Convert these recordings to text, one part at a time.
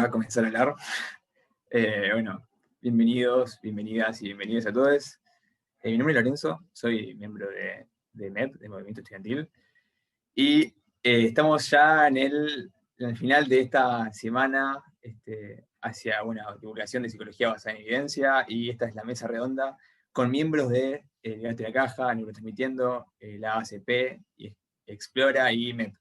a comenzar a hablar. Bueno, bienvenidos, bienvenidas y bienvenidos a todos. Mi nombre es Lorenzo, soy miembro de MEP, de Movimiento Estudiantil, y estamos ya en el final de esta semana hacia una divulgación de psicología basada en evidencia, y esta es la mesa redonda con miembros de Debate de la Caja, Neurotransmitiendo, la ACP, Explora y MEP.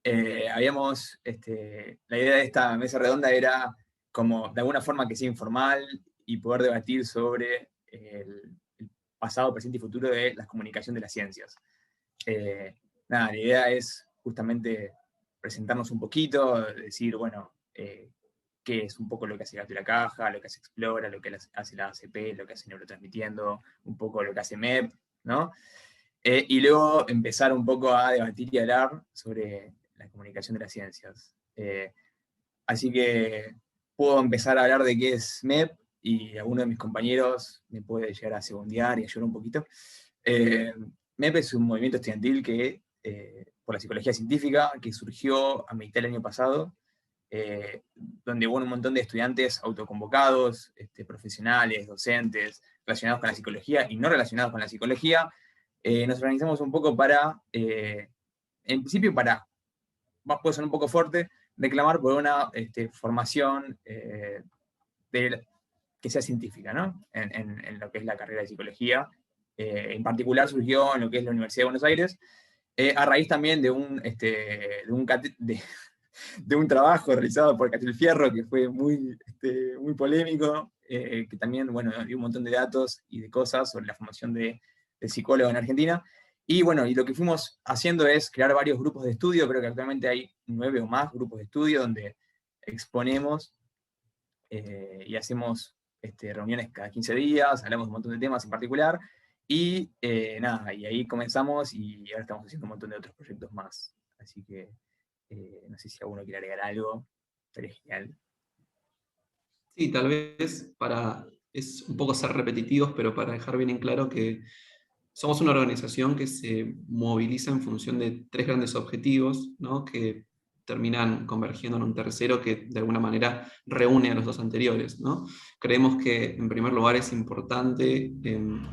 La idea de esta mesa redonda era como de alguna forma que sea informal y poder debatir sobre el pasado, presente y futuro de la comunicación de las ciencias. Nada, la idea es justamente presentarnos un poquito, decir, bueno, qué es un poco lo que hace Gato y la Caja, lo que hace Explora, lo que hace la ACP, lo que hace Neurotransmitiendo, un poco lo que hace MEP, ¿no? Y luego empezar un poco a debatir y hablar sobre la comunicación de las ciencias. Así que puedo empezar a hablar de qué es MEP y alguno de mis compañeros me puede llegar a segundear y ayudar un poquito. MEP es un movimiento estudiantil por la psicología científica que surgió a mitad del año pasado, donde hubo un montón de estudiantes autoconvocados, profesionales, docentes, relacionados con la psicología y no relacionados con la psicología. Nos organizamos un poco en principio puede ser un poco fuerte, reclamar por una formación que sea científica, ¿no? En lo que es la carrera de psicología. En particular surgió en lo que es la Universidad de Buenos Aires, a raíz también de un trabajo realizado por Catriel Fierro, que fue muy polémico, que también, bueno, dio un montón de datos y de cosas sobre la formación de psicólogos en Argentina. Y bueno, y lo que fuimos haciendo es crear varios grupos de estudio. Creo que actualmente hay 9 o más grupos de estudio donde exponemos y hacemos reuniones cada 15 días, hablamos de un montón de temas en particular, y nada, y ahí comenzamos y ahora estamos haciendo un montón de otros proyectos más. Así que no sé si alguno quiere agregar algo, estaría genial. Sí, tal vez es un poco ser repetitivos, pero para dejar bien en claro que somos una organización que se moviliza en función de tres grandes objetivos, ¿no? Que terminan convergiendo en un tercero que de alguna manera reúne a los dos anteriores, ¿no? Creemos que en primer lugar es importante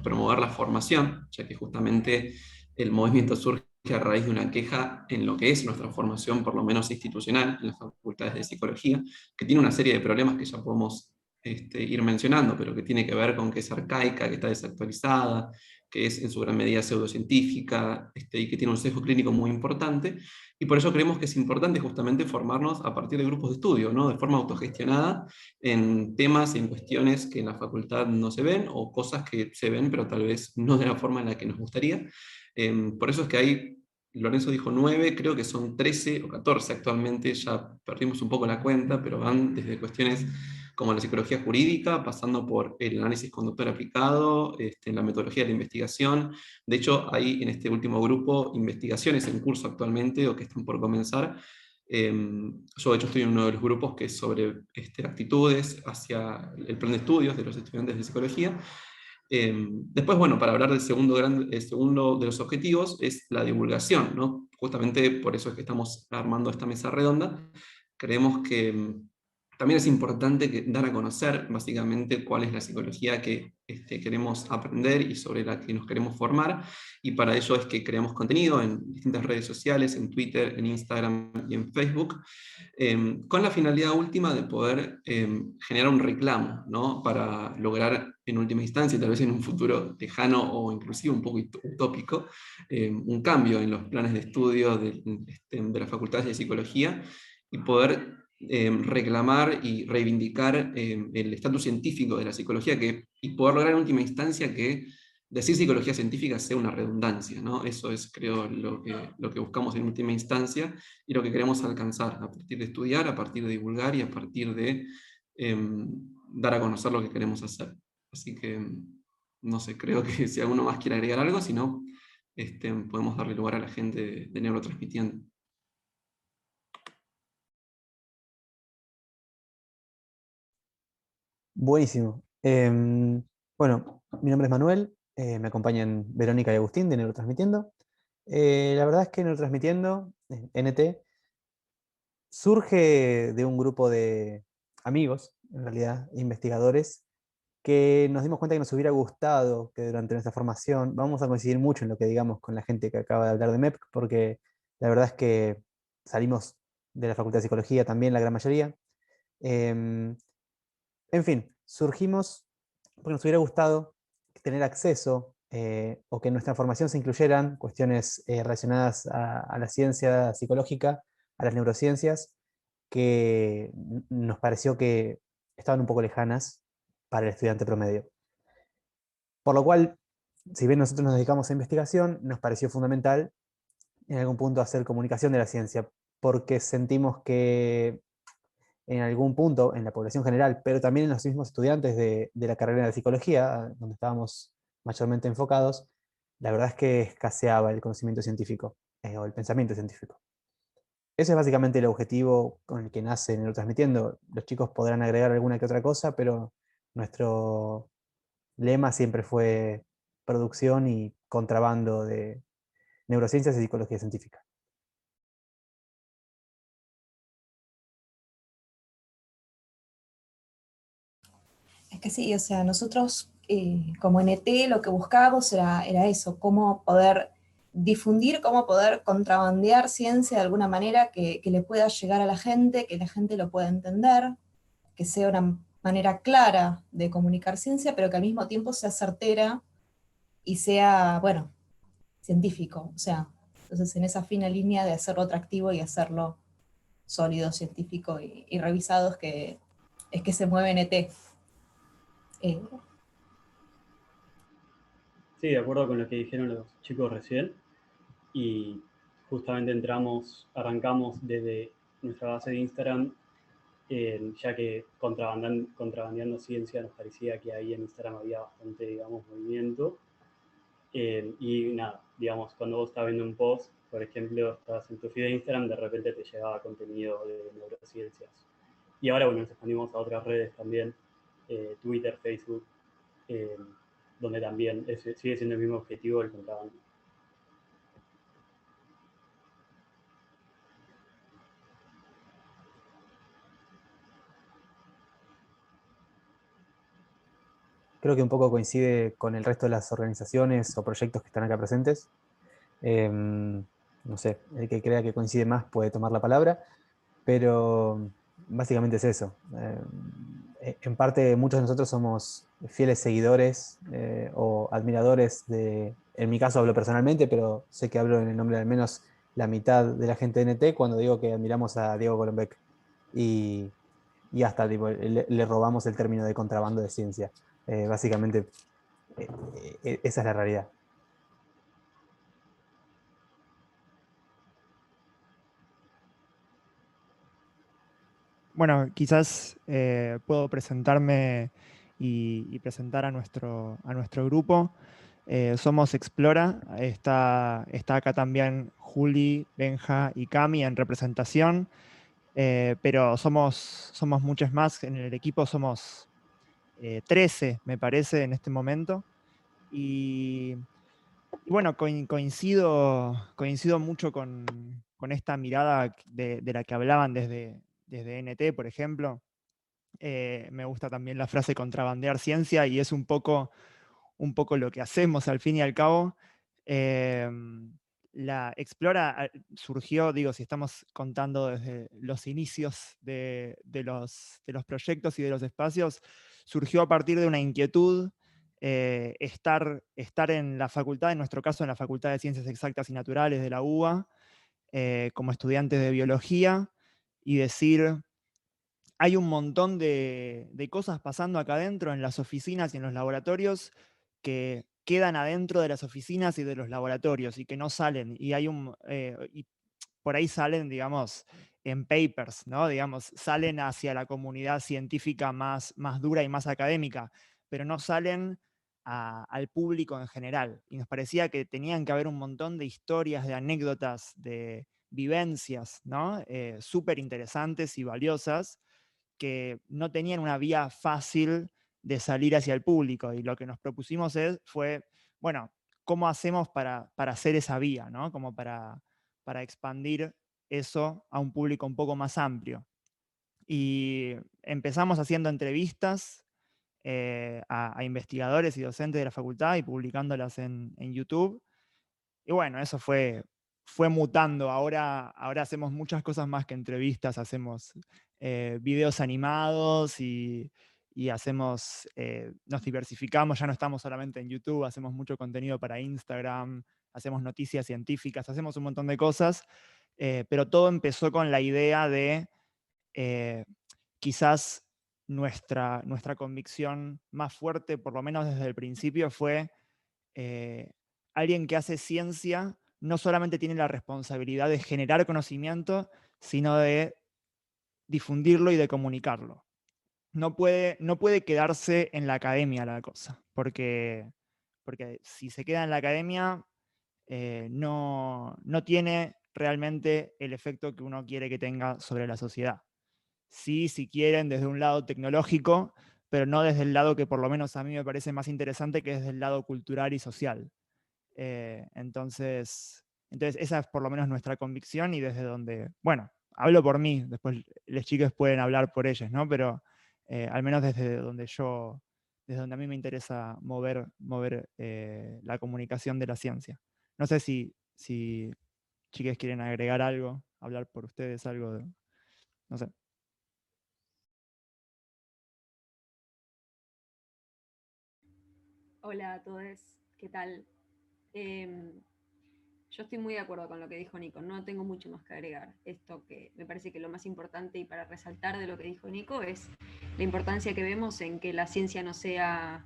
promover la formación, ya que justamente el movimiento surge a raíz de una queja en lo que es nuestra formación, por lo menos institucional, en las facultades de psicología, que tiene una serie de problemas que ya podemos ir mencionando, pero que tiene que ver con que es arcaica, que está desactualizada, que es en su gran medida pseudocientífica y que tiene un sesgo clínico muy importante. Y por eso creemos que es importante justamente formarnos a partir de grupos de estudio, ¿no? De forma autogestionada, en temas, en cuestiones que en la facultad no se ven, o cosas que se ven, pero tal vez no de la forma en la que nos gustaría. Por eso es que hay, Lorenzo dijo 9, creo que son 13 o 14 actualmente, ya perdimos un poco la cuenta, pero van desde cuestiones como la psicología jurídica, pasando por el análisis conductual aplicado, la metodología de la investigación. De hecho, hay en este último grupo investigaciones en curso actualmente o que están por comenzar. Yo, de hecho, estoy en uno de los grupos que es sobre actitudes hacia el plan de estudios de los estudiantes de psicología. Después, bueno, para hablar el segundo de los objetivos es la divulgación, ¿no? Justamente por eso es que estamos armando esta mesa redonda. Creemos que también es importante dar a conocer básicamente cuál es la psicología que queremos aprender y sobre la que nos queremos formar, y para ello es que creamos contenido en distintas redes sociales, en Twitter, en Instagram y en Facebook, con la finalidad última de poder generar un reclamo, ¿no? Para lograr en última instancia, y tal vez en un futuro lejano o inclusive un poco utópico, un cambio en los planes de estudio de las facultades de psicología y poder reclamar y reivindicar el estatus científico de la psicología y poder lograr en última instancia que decir psicología científica sea una redundancia, ¿no? Eso es, creo, lo que buscamos en última instancia y lo que queremos alcanzar a partir de estudiar, a partir de divulgar y a partir de dar a conocer lo que queremos hacer. Así que, no sé, creo que si alguno más quiere agregar algo, si no, podemos darle lugar a la gente de Neurotransmitiendo. Buenísimo. Bueno, mi nombre es Manuel, me acompañan Verónica y Agustín de Neurotransmitiendo. La verdad es que Neurotransmitiendo, NT, surge de un grupo de amigos, en realidad, investigadores, que nos dimos cuenta que nos hubiera gustado que durante nuestra formación, vamos a coincidir mucho en lo que digamos con la gente que acaba de hablar de MEP, porque la verdad es que salimos de la Facultad de Psicología también, la gran mayoría. Em, en fin, surgimos porque nos hubiera gustado tener acceso o que en nuestra formación se incluyeran cuestiones relacionadas a la ciencia psicológica, a las neurociencias, que nos pareció que estaban un poco lejanas para el estudiante promedio. Por lo cual, si bien nosotros nos dedicamos a investigación, nos pareció fundamental en algún punto hacer comunicación de la ciencia, porque sentimos que en algún punto en la población general, pero también en los mismos estudiantes de la carrera de psicología, donde estábamos mayormente enfocados, la verdad es que escaseaba el conocimiento científico o el pensamiento científico. Ese es básicamente el objetivo con el que nace Neurotransmitiendo. Los chicos podrán agregar alguna que otra cosa, pero nuestro lema siempre fue producción y contrabando de neurociencias y psicología científica. Es que sí, o sea, nosotros como NT lo que buscábamos era eso, cómo poder difundir, cómo poder contrabandear ciencia de alguna manera que le pueda llegar a la gente, que la gente lo pueda entender, que sea una manera clara de comunicar ciencia, pero que al mismo tiempo sea certera y sea, bueno, científico. O sea, entonces en esa fina línea de hacerlo atractivo y hacerlo sólido, científico y revisado es que se mueve NT. Sí, de acuerdo con lo que dijeron los chicos recién. Y justamente arrancamos desde nuestra base de Instagram, ya que contrabandeando ciencia nos parecía que ahí en Instagram había bastante, digamos, movimiento. Y nada, digamos, cuando vos estás viendo un post, por ejemplo, estás en tu feed de Instagram, de repente te llegaba contenido de neurociencias. Y ahora, bueno, nos expandimos a otras redes también, Twitter, Facebook, eh, donde también sigue siendo el mismo objetivo el contrabando. Creo que un poco coincide con el resto de las organizaciones o proyectos que están acá presentes. No sé, el que crea que coincide más puede tomar la palabra, pero básicamente es eso. En parte, muchos de nosotros somos fieles seguidores o admiradores en mi caso hablo personalmente, pero sé que hablo en el nombre de al menos la mitad de la gente de NT cuando digo que admiramos a Diego Golombek y, y hasta tipo, le robamos el término de contrabando de ciencia. Básicamente, esa es la realidad. Bueno, quizás puedo presentarme y presentar a nuestro grupo. Somos Explora, está acá también Juli, Benja y Cami en representación, pero somos muchos más. En el equipo somos 13, me parece, en este momento. Y bueno, coincido mucho con esta mirada de la que hablaban desde NT, por ejemplo. Me gusta también la frase contrabandear ciencia y es un poco lo que hacemos al fin y al cabo. La Explora surgió, digo, si estamos contando desde los inicios de los proyectos y de los espacios, surgió a partir de una inquietud, estar en la facultad, en nuestro caso en la Facultad de Ciencias Exactas y Naturales de la UBA, como estudiantes de biología, y decir, hay un montón de cosas pasando acá adentro en las oficinas y en los laboratorios que quedan adentro de las oficinas y de los laboratorios y que no salen. Y por ahí salen, digamos, en papers, ¿no? Digamos, salen hacia la comunidad científica más dura y más académica, pero no salen al público en general. Y nos parecía que tenían que haber un montón de historias, de anécdotas, de vivencias, ¿no? Súper interesantes y valiosas, que no tenían una vía fácil de salir hacia el público. Y lo que nos propusimos fue, bueno, ¿cómo hacemos para hacer esa vía, ¿no? Como para expandir eso a un público un poco más amplio. Y empezamos haciendo entrevistas a investigadores y docentes de la facultad y publicándolas en YouTube. Y bueno, eso fue mutando. Ahora hacemos muchas cosas más que entrevistas, hacemos videos animados y hacemos, nos diversificamos, ya no estamos solamente en YouTube, hacemos mucho contenido para Instagram, hacemos noticias científicas, hacemos un montón de cosas, pero todo empezó con la idea de quizás nuestra convicción más fuerte, por lo menos desde el principio, fue alguien que hace ciencia no solamente tiene la responsabilidad de generar conocimiento, sino de difundirlo y de comunicarlo. No puede quedarse en la academia la cosa, porque si se queda en la academia no tiene realmente el efecto que uno quiere que tenga sobre la sociedad. Sí, si quieren, desde un lado tecnológico, pero no desde el lado que por lo menos a mí me parece más interesante, que es desde el lado cultural y social. Entonces esa es por lo menos nuestra convicción, y desde donde, bueno, hablo por mí, después los chicos pueden hablar por ellos, ¿no? Pero al menos desde donde a mí me interesa mover la comunicación de la ciencia. No sé si chicos quieren agregar algo, hablar por ustedes algo, no sé. Hola a todos, ¿qué tal? Yo estoy muy de acuerdo con lo que dijo Nico, no tengo mucho más que agregar. Esto que me parece que lo más importante y para resaltar de lo que dijo Nico es la importancia que vemos en que la ciencia no sea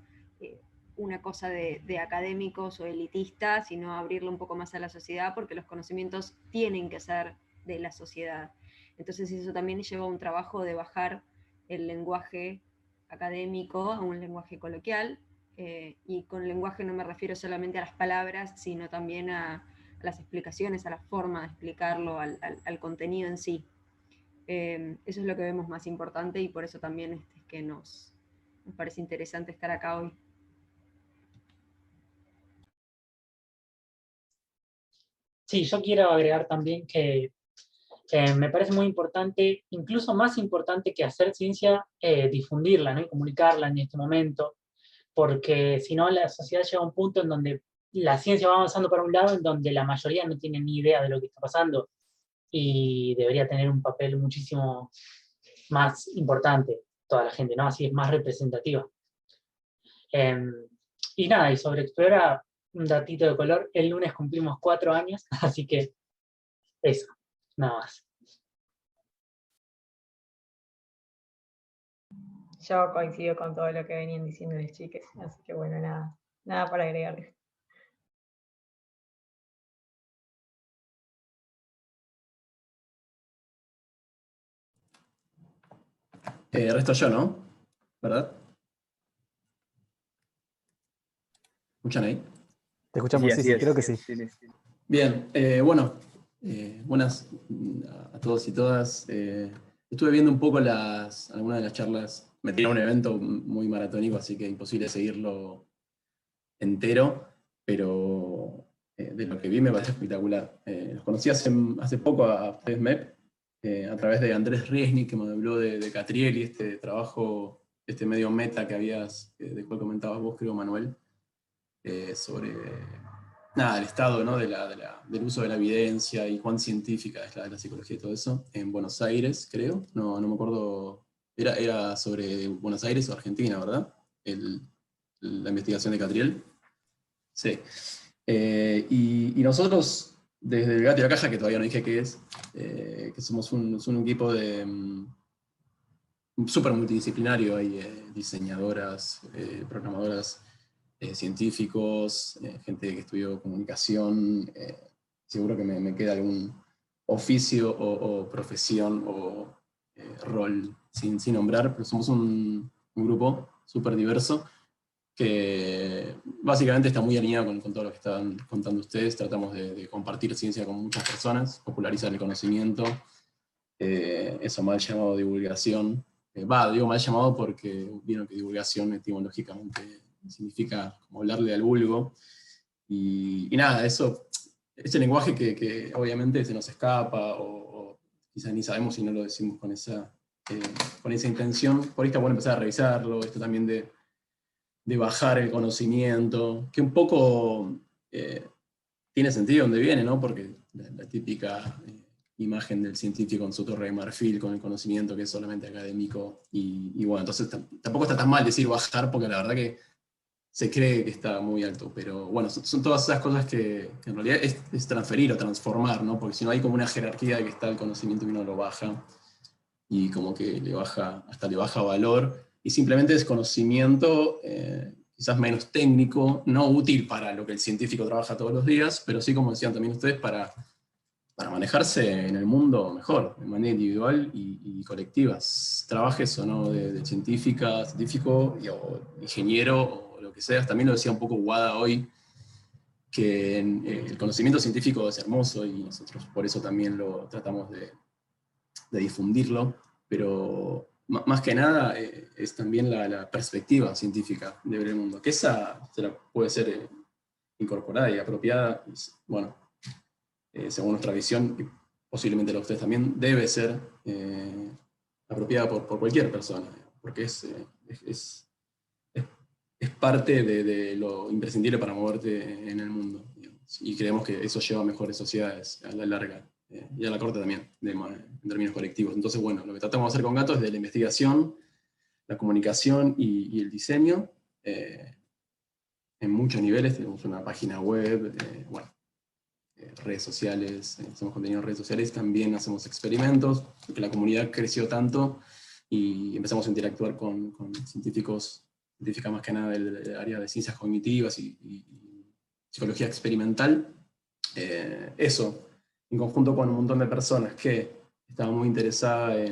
una cosa de académicos o elitistas, sino abrirlo un poco más a la sociedad, porque los conocimientos tienen que ser de la sociedad. Entonces eso también lleva a un trabajo de bajar el lenguaje académico a un lenguaje coloquial, y con lenguaje no me refiero solamente a las palabras, sino también a las explicaciones, a la forma de explicarlo, al contenido en sí. Eso es lo que vemos más importante, y por eso también es que nos parece interesante estar acá hoy. Sí, yo quiero agregar también que me parece muy importante, incluso más importante que hacer ciencia, difundirla, ¿no? Y comunicarla en este momento, porque si no la sociedad llega a un punto en donde la ciencia va avanzando para un lado en donde la mayoría no tiene ni idea de lo que está pasando, y debería tener un papel muchísimo más importante toda la gente, ¿no? Así es más representativa. Y nada, y sobre Explora, un datito de color, el lunes cumplimos 4 años, así que eso, nada más. Yo coincido con todo lo que venían diciendo las chicas, así que bueno, nada para agregar. Resto yo, ¿no? ¿Verdad? ¿Escuchan ahí? Te escuchamos, Sí, sí, así es. creo que sí. Bien, bueno, buenas a todos y todas. Estuve viendo un poco algunas de las charlas. Me tiré a un evento muy maratónico, así que imposible seguirlo entero, pero de lo que vi me parece espectacular. Los conocí hace poco a ustedes, MEP, a través de Andrés Riesnik, que me habló de Catriel y este trabajo, este medio meta que del cual comentabas vos, creo, Manuel, sobre el estado, ¿no? del uso de la evidencia y cuán científica es la psicología y todo eso, en Buenos Aires, creo, no me acuerdo, era sobre Buenos Aires o Argentina, ¿verdad? La investigación de Catriel. Sí. Y nosotros, desde el Gato y la Caja, que todavía no dije qué es, que somos un equipo súper multidisciplinario, hay diseñadoras, programadoras, científicos, gente que estudió comunicación, seguro que me queda algún oficio o profesión o rol sin nombrar, pero somos un grupo súper diverso que básicamente está muy alineado con todo lo que estaban contando ustedes. Tratamos de compartir ciencia con muchas personas, popularizar el conocimiento, eso mal llamado divulgación. Digo mal llamado porque vieron que divulgación etimológicamente significa como hablarle al vulgo, y nada, ese lenguaje que obviamente se nos escapa o quizás ni sabemos si no lo decimos con esa intención. Por ahí está bueno empezar a revisarlo, esto también de bajar el conocimiento, que un poco tiene sentido donde viene, ¿no? Porque la típica imagen del científico en su torre de marfil con el conocimiento que es solamente académico, y bueno, entonces tampoco está tan mal decir bajar, porque la verdad que se cree que está muy alto, pero bueno, son todas esas cosas que en realidad es transferir o transformar, ¿no? Porque si no hay como una jerarquía de que está el conocimiento y uno lo baja, y como que hasta le baja valor, y simplemente es conocimiento quizás menos técnico, no útil para lo que el científico trabaja todos los días, pero sí, como decían también ustedes, para manejarse en el mundo mejor, de manera individual y colectiva. Trabajes o no de científico, o ingeniero, o lo que sea. También lo decía un poco Wada hoy, que el conocimiento científico es hermoso, y nosotros por eso también lo tratamos de difundirlo, pero más que nada es también la perspectiva científica de ver el mundo, que esa puede ser incorporada y apropiada, bueno, según nuestra visión, y posiblemente la de ustedes también, debe ser apropiada por cualquier persona, porque es parte de lo imprescindible para moverte en el mundo, digamos. Y creemos que eso lleva a mejores sociedades a la larga, y a la corta también, en términos colectivos. Entonces, bueno, lo que tratamos de hacer con Gato es de la investigación, la comunicación y el diseño, en muchos niveles. Tenemos una página web, bueno, redes sociales, hacemos contenido en redes sociales, también hacemos experimentos, porque la comunidad creció tanto y empezamos a interactuar con científicas más que nada del área de ciencias cognitivas y psicología experimental. Eso, en conjunto con un montón de personas que estaban muy interesadas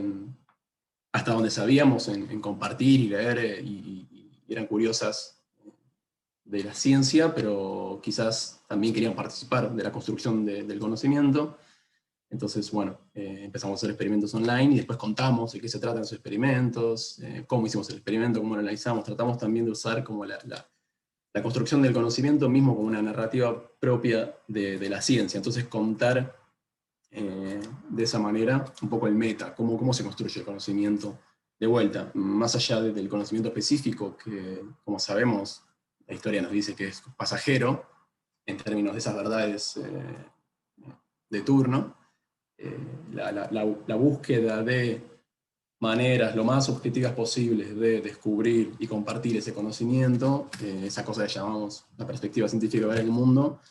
hasta donde sabíamos, en compartir y leer, y eran curiosas de la ciencia, pero quizás también querían participar de la construcción del conocimiento. Entonces, bueno, empezamos a hacer experimentos online y después contamos de qué se tratan esos experimentos, cómo hicimos el experimento, cómo lo analizamos. Tratamos también de usar como la construcción del conocimiento mismo como una narrativa propia de la ciencia. Entonces, contar de esa manera un poco el meta, cómo se construye el conocimiento. De vuelta, más allá del conocimiento específico, que como sabemos, la historia nos dice que es pasajero, en términos de esas verdades de turno, la búsqueda de maneras lo más objetivas posibles de descubrir y compartir ese conocimiento, esa cosa que llamamos la perspectiva científica de ver el mundo,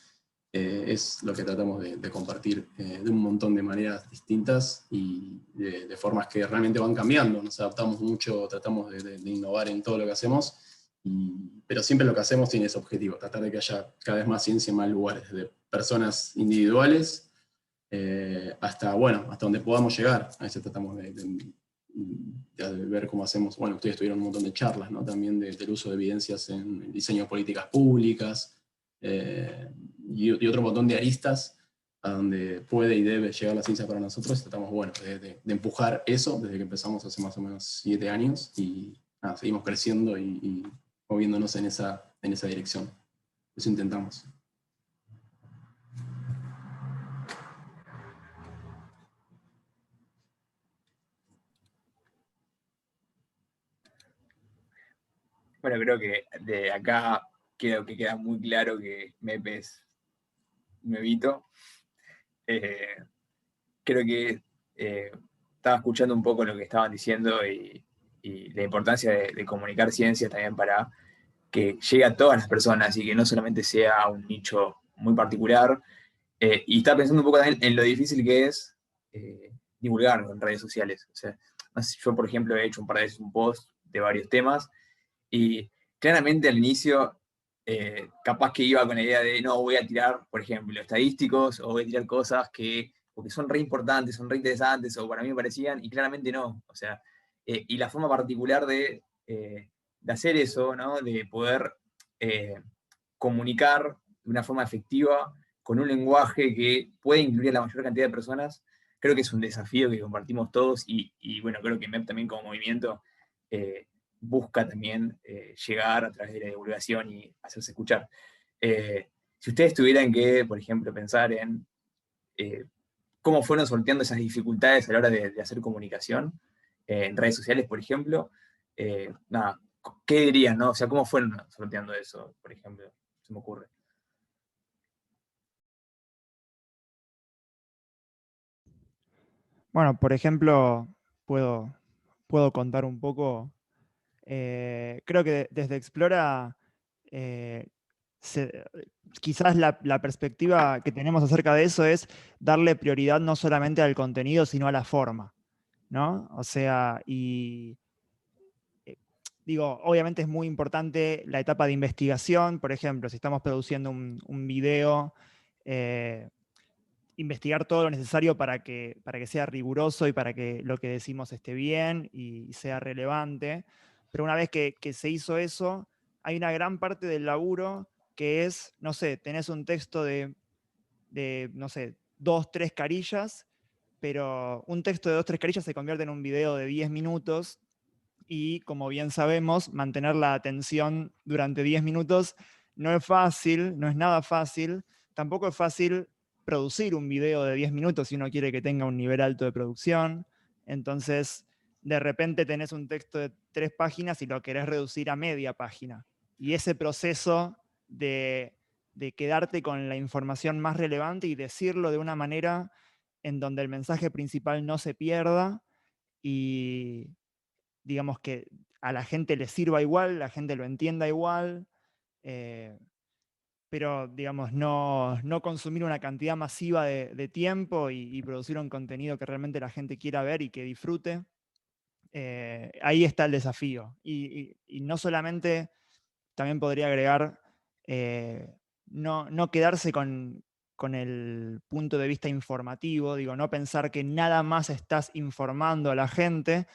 es lo que tratamos de compartir de un montón de maneras distintas y de formas que realmente van cambiando. Nos adaptamos mucho, tratamos de innovar en todo lo que hacemos, pero siempre lo que hacemos tiene ese objetivo, tratar de que haya cada vez más ciencia en más lugares, desde personas individuales hasta donde podamos llegar. A veces tratamos de ver cómo hacemos. Bueno, ustedes tuvieron un montón de charlas, ¿no? También del uso de evidencias en el diseño de políticas públicas, y otro montón de aristas a donde puede y debe llegar la ciencia para nosotros. Tratamos, bueno, de empujar eso desde que empezamos hace más o menos 7 años, y nada, seguimos creciendo y moviéndonos en esa dirección. Eso intentamos. Bueno, creo que de acá creo que queda muy claro que MEP es nuevito. Creo que estaba escuchando un poco lo que estaban diciendo y la importancia de comunicar ciencias también para que llegue a todas las personas y que no solamente sea un nicho muy particular. Y estaba pensando un poco también en lo difícil que es divulgar en redes sociales. O sea, yo, por ejemplo, he hecho un par de veces un post de varios temas y claramente al inicio capaz que iba con la idea de no, voy a tirar, por ejemplo, estadísticos, o voy a tirar cosas porque son re importantes, son re interesantes, o para mí me parecían, y claramente no. O sea, y la forma particular de hacer eso, ¿no? De poder comunicar de una forma efectiva, con un lenguaje que puede incluir a la mayor cantidad de personas, creo que es un desafío que compartimos todos, y bueno, creo que MEP también como movimiento busca también llegar a través de la divulgación y hacerse escuchar. Si ustedes tuvieran que, por ejemplo, pensar en cómo fueron sorteando esas dificultades a la hora de hacer comunicación, en redes sociales, por ejemplo. Nada, ¿qué dirían, no? O sea, ¿cómo fueron sorteando eso, por ejemplo? Se me ocurre. Bueno, por ejemplo, puedo contar un poco. Creo que desde Explora, eh, quizás la perspectiva que tenemos acerca de eso es darle prioridad no solamente al contenido, sino a la forma, ¿no? O sea, digo, obviamente es muy importante la etapa de investigación. Por ejemplo, si estamos produciendo un video, investigar todo lo necesario para que sea riguroso y para que lo que decimos esté bien y sea relevante. Pero una vez que se hizo eso, hay una gran parte del laburo que es, no sé, tenés un texto de no sé, 2, 3 carillas, pero un texto de 2, 3 carillas se convierte en un video de 10 minutos y, como bien sabemos, mantener la atención durante 10 minutos no es fácil, no es nada fácil. Tampoco es fácil producir un video de 10 minutos si uno quiere que tenga un nivel alto de producción. Entonces, de repente tenés un texto de 3 páginas y lo querés reducir a media página. Y ese proceso de quedarte con la información más relevante y decirlo de una manera en donde el mensaje principal no se pierda y, digamos, que a la gente le sirva igual, la gente lo entienda igual, pero, digamos, no consumir una cantidad masiva de tiempo y producir un contenido que realmente la gente quiera ver y que disfrute. Ahí está el desafío. Y no solamente, también podría agregar, no quedarse con el punto de vista informativo, digo, no pensar que nada más estás informando a la gente,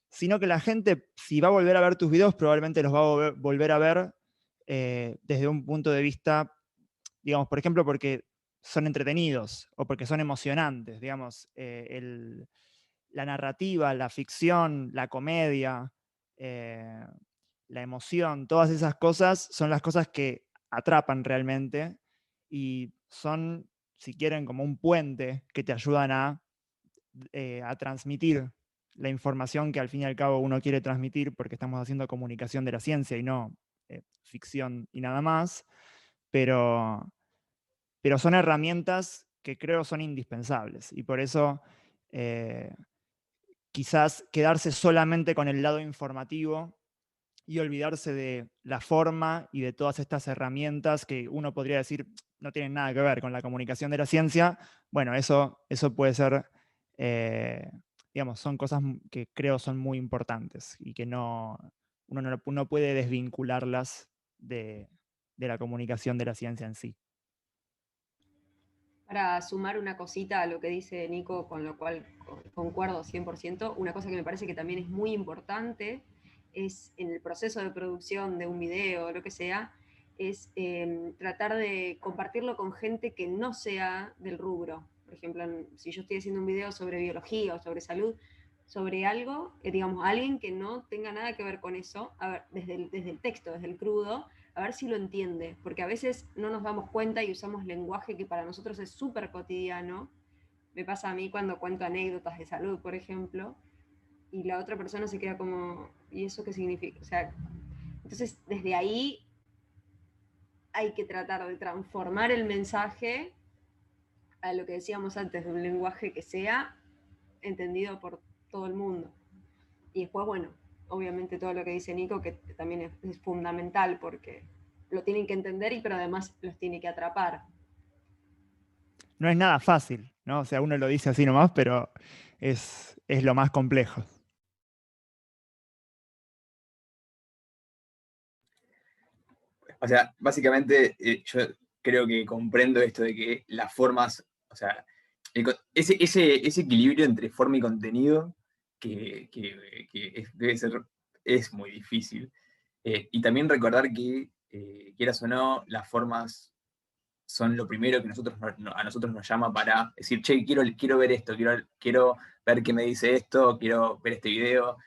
sino que la gente, si va a volver a ver tus videos, probablemente los va a volver a ver desde un punto de vista, digamos, por ejemplo, porque son entretenidos o porque son emocionantes, digamos, la narrativa, la ficción, la comedia, la emoción, todas esas cosas son las cosas que atrapan realmente y son, si quieren, como un puente que te ayudan a transmitir la información que al fin y al cabo uno quiere transmitir, porque estamos haciendo comunicación de la ciencia y no ficción y nada más, pero son herramientas que creo son indispensables y por eso quizás quedarse solamente con el lado informativo y olvidarse de la forma y de todas estas herramientas que uno podría decir no tienen nada que ver con la comunicación de la ciencia. Bueno, eso puede ser, digamos, son cosas que creo son muy importantes y que uno no puede desvincularlas de la comunicación de la ciencia en sí. Para sumar una cosita a lo que dice Nico, con lo cual concuerdo 100%, una cosa que me parece que también es muy importante es en el proceso de producción de un video o lo que sea, es tratar de compartirlo con gente que no sea del rubro. Por ejemplo, si yo estoy haciendo un video sobre biología o sobre salud, sobre algo, digamos, alguien que no tenga nada que ver con eso, a ver, desde el texto, desde el crudo, a ver si lo entiende, porque a veces no nos damos cuenta y usamos lenguaje que para nosotros es súper cotidiano. Me pasa a mí cuando cuento anécdotas de salud, por ejemplo, y la otra persona se queda como, ¿y eso qué significa? O sea, entonces desde ahí hay que tratar de transformar el mensaje a lo que decíamos antes, de un lenguaje que sea entendido por todo el mundo. Y después, bueno, obviamente todo lo que dice Nico, que también es fundamental porque lo tienen que entender, pero además los tiene que atrapar. No es nada fácil, ¿no? O sea, uno lo dice así nomás, pero es lo más complejo. O sea, básicamente yo creo que comprendo esto de que las formas, o sea, ese equilibrio entre forma y contenido que debe ser, es muy difícil. Y también recordar que, quieras o no, las formas son lo primero que a nosotros nos llama para decir, che, quiero ver esto, quiero ver qué me dice esto, quiero ver este video.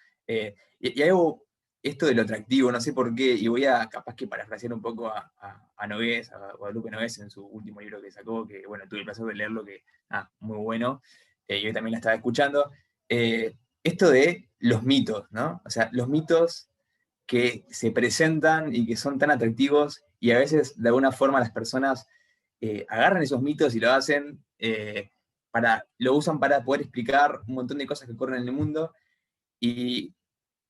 Y algo esto de lo atractivo, no sé por qué, y voy a capaz que parafrasear un poco a Nogués, a Guadalupe Nogués en su último libro que sacó, que bueno, tuve el placer de leerlo, que muy bueno, y hoy también la estaba escuchando, esto de los mitos, ¿no? O sea, los mitos que se presentan y que son tan atractivos, y a veces de alguna forma las personas agarran esos mitos y lo hacen, lo usan para poder explicar un montón de cosas que ocurren en el mundo, y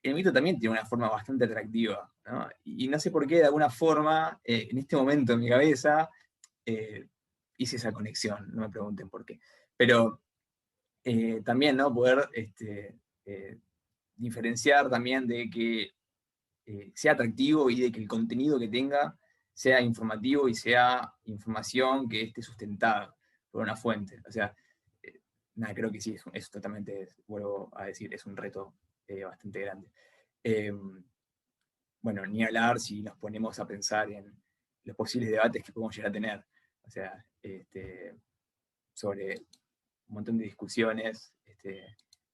el mito también tiene una forma bastante atractiva, ¿no? Y no sé por qué, de alguna forma, en este momento en mi cabeza, hice esa conexión, no me pregunten por qué. Pero también, ¿no? Poder diferenciar también de que sea atractivo y de que el contenido que tenga sea informativo y sea información que esté sustentada por una fuente. O sea, nada, creo que sí, es totalmente, vuelvo a decir, es un reto bastante grande. Bueno, ni hablar si nos ponemos a pensar en los posibles debates que podemos llegar a tener. O sea, sobre un montón de discusiones,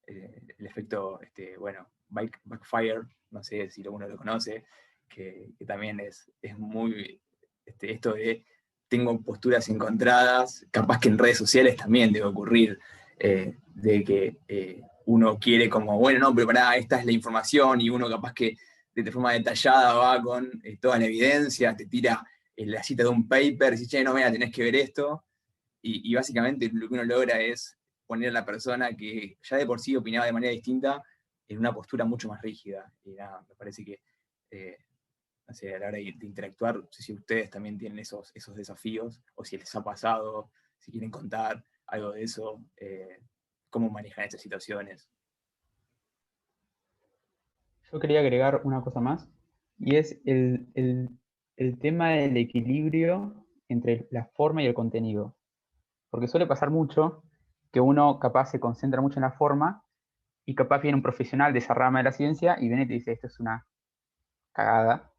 el efecto, bueno, backfire, no sé si alguno lo conoce, que también es muy, esto de tengo posturas encontradas, capaz que en redes sociales también debe ocurrir, de que uno quiere como, bueno, no, pero pará, esta es la información, y uno capaz que de forma detallada va con toda la evidencia, te tira la cita de un paper, y dice, che, no, mira, tenés que ver esto, y básicamente lo que uno logra es poner a la persona que ya de por sí opinaba de manera distinta en una postura mucho más rígida. Y nada, me parece que no sé, a la hora de interactuar, no sé si ustedes también tienen esos desafíos, o si les ha pasado, si quieren contar algo de eso, cómo manejan estas situaciones. Yo quería agregar una cosa más, y es el tema del equilibrio entre la forma y el contenido. Porque suele pasar mucho que uno capaz se concentra mucho en la forma, y capaz viene un profesional de esa rama de la ciencia y viene y te dice, esto es una cagada.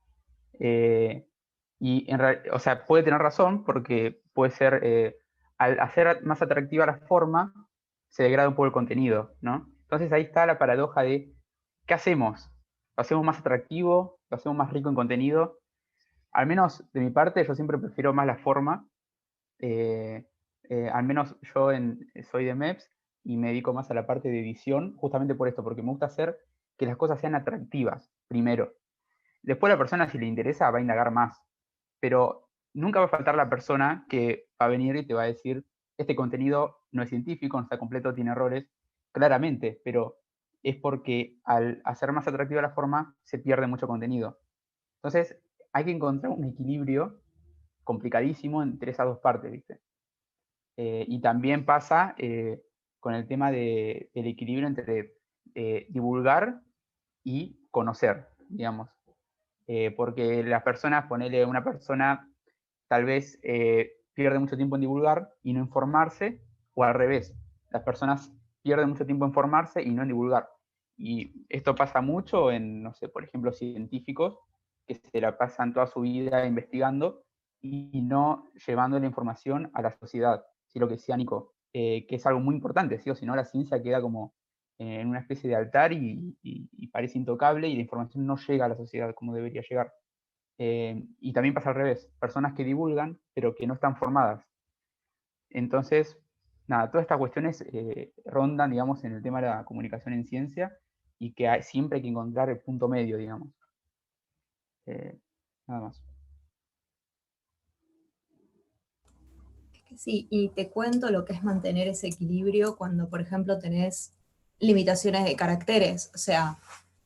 O sea, puede tener razón, porque puede ser, al hacer más atractiva la forma, se degrada un poco el contenido, ¿no? Entonces ahí está la paradoja de, ¿qué hacemos? ¿Lo hacemos más atractivo? ¿Lo hacemos más rico en contenido? Al menos de mi parte, yo siempre prefiero más la forma. Al menos yo soy de MEPS y me dedico más a la parte de edición, justamente por esto, porque me gusta hacer que las cosas sean atractivas, primero. Después la persona, si le interesa, va a indagar más. Pero nunca va a faltar la persona que va a venir y te va a decir, este contenido no es científico, no está completo, tiene errores, claramente, pero es porque al hacer más atractiva la forma, se pierde mucho contenido. Entonces, hay que encontrar un equilibrio complicadísimo entre esas dos partes, ¿viste? Y también pasa con el tema del equilibrio entre divulgar y conocer, digamos. Porque las personas, ponele una persona, tal vez pierde mucho tiempo en divulgar y no informarse, o al revés, las personas pierden mucho tiempo en formarse y no en divulgar. Y esto pasa mucho en, no sé, por ejemplo, científicos que se la pasan toda su vida investigando y no llevando la información a la sociedad. Sí, lo que decía Nico, que es algo muy importante, ¿sí? O si no, la ciencia queda como en una especie de altar y parece intocable, y la información no llega a la sociedad como debería llegar. Y también pasa al revés, personas que divulgan pero que no están formadas. Entonces, nada, todas estas cuestiones rondan, digamos, en el tema de la comunicación en ciencia, y que siempre hay que encontrar el punto medio, digamos. Nada más. Sí, y te cuento lo que es mantener ese equilibrio cuando, por ejemplo, tenés limitaciones de caracteres. O sea,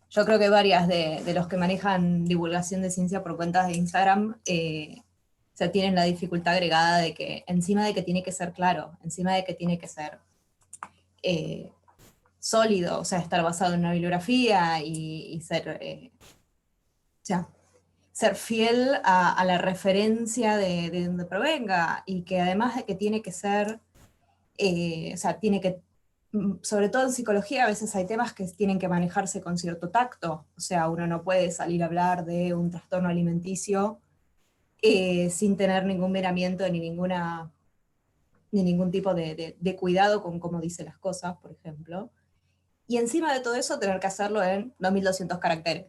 yo creo que varias de los que manejan divulgación de ciencia por cuentas de Instagram o sea, tienen la dificultad agregada de que, encima de que tiene que ser claro, encima de que tiene que ser sólido, o sea, estar basado en una bibliografía y ser, o sea, ser fiel a la referencia de donde provenga, y que además de que tiene que ser, o sea, tiene que, sobre todo en psicología, a veces hay temas que tienen que manejarse con cierto tacto, o sea, uno no puede salir a hablar de un trastorno alimenticio sin tener ningún miramiento ni ningún tipo de cuidado con cómo dice las cosas, por ejemplo. Y encima de todo eso, tener que hacerlo en 2200 caracteres.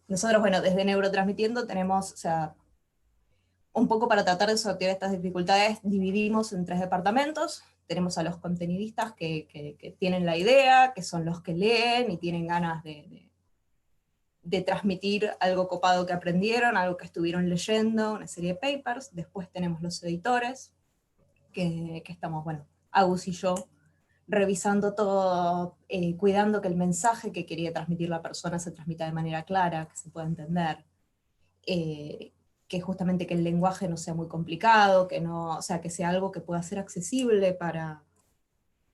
Nosotros, bueno, desde Neurotransmitiendo tenemos, o sea, un poco para tratar de sortear estas dificultades, dividimos en 3 departamentos. Tenemos a los contenidistas que tienen la idea, que son los que leen y tienen ganas de transmitir algo copado que aprendieron, algo que estuvieron leyendo, una serie de papers. Después tenemos los editores, que estamos, bueno, Agus y yo, revisando todo, cuidando que el mensaje que quería transmitir la persona se transmita de manera clara, que se pueda entender, que justamente que el lenguaje no sea muy complicado, que no, o sea, que sea algo que pueda ser accesible para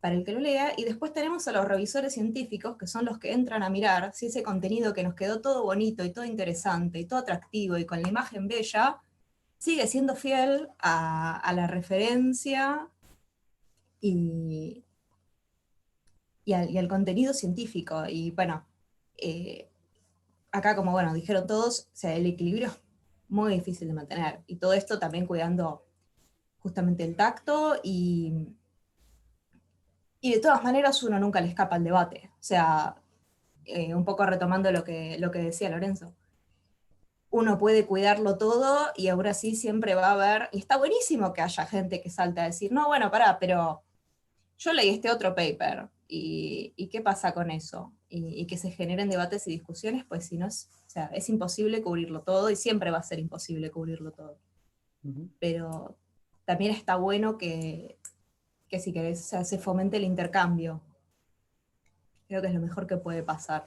el que lo lea. Y después tenemos a los revisores científicos, que son los que entran a mirar si ese contenido que nos quedó todo bonito y todo interesante y todo atractivo y con la imagen bella, sigue siendo fiel a la referencia y al contenido científico. Y bueno, acá, como bueno, dijeron todos, o sea, el equilibrio es muy difícil de mantener. Y todo esto también cuidando justamente el tacto y de todas maneras uno nunca le escapa al debate. O sea, un poco retomando lo que decía Lorenzo. Uno puede cuidarlo todo y ahora sí siempre va a haber, y está buenísimo que haya gente que salta a decir, no, bueno, pará, pero yo leí este otro paper, y qué pasa con eso, y que se generen debates y discusiones, pues si no, o sea, es imposible cubrirlo todo, y siempre va a ser imposible cubrirlo todo. Pero también está bueno que si querés, o sea, se fomente el intercambio. Creo que es lo mejor que puede pasar.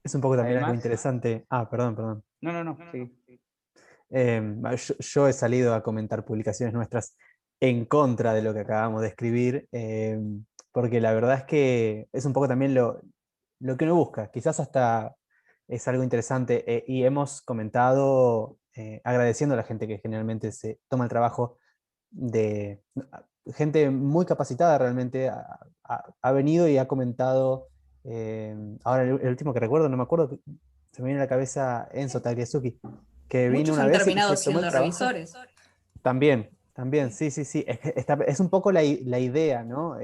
Es un poco también algo Además, interesante. Perdón. no, sí. Yo he salido a comentar publicaciones nuestras en contra de lo que acabamos de escribir, porque la verdad es que es un poco también lo que uno busca. Quizás hasta es algo interesante, y hemos comentado agradeciendo a la gente que generalmente se toma el trabajo de gente muy capacitada realmente, ha venido y ha comentado. Ahora el último que recuerdo, no me acuerdo, se me viene a la cabeza Enzo Tagliasucchi, que vino Muchos una han vez y que terminado se tomó el siendo trabajo. revisores. También, sí. Es un poco la idea, ¿no?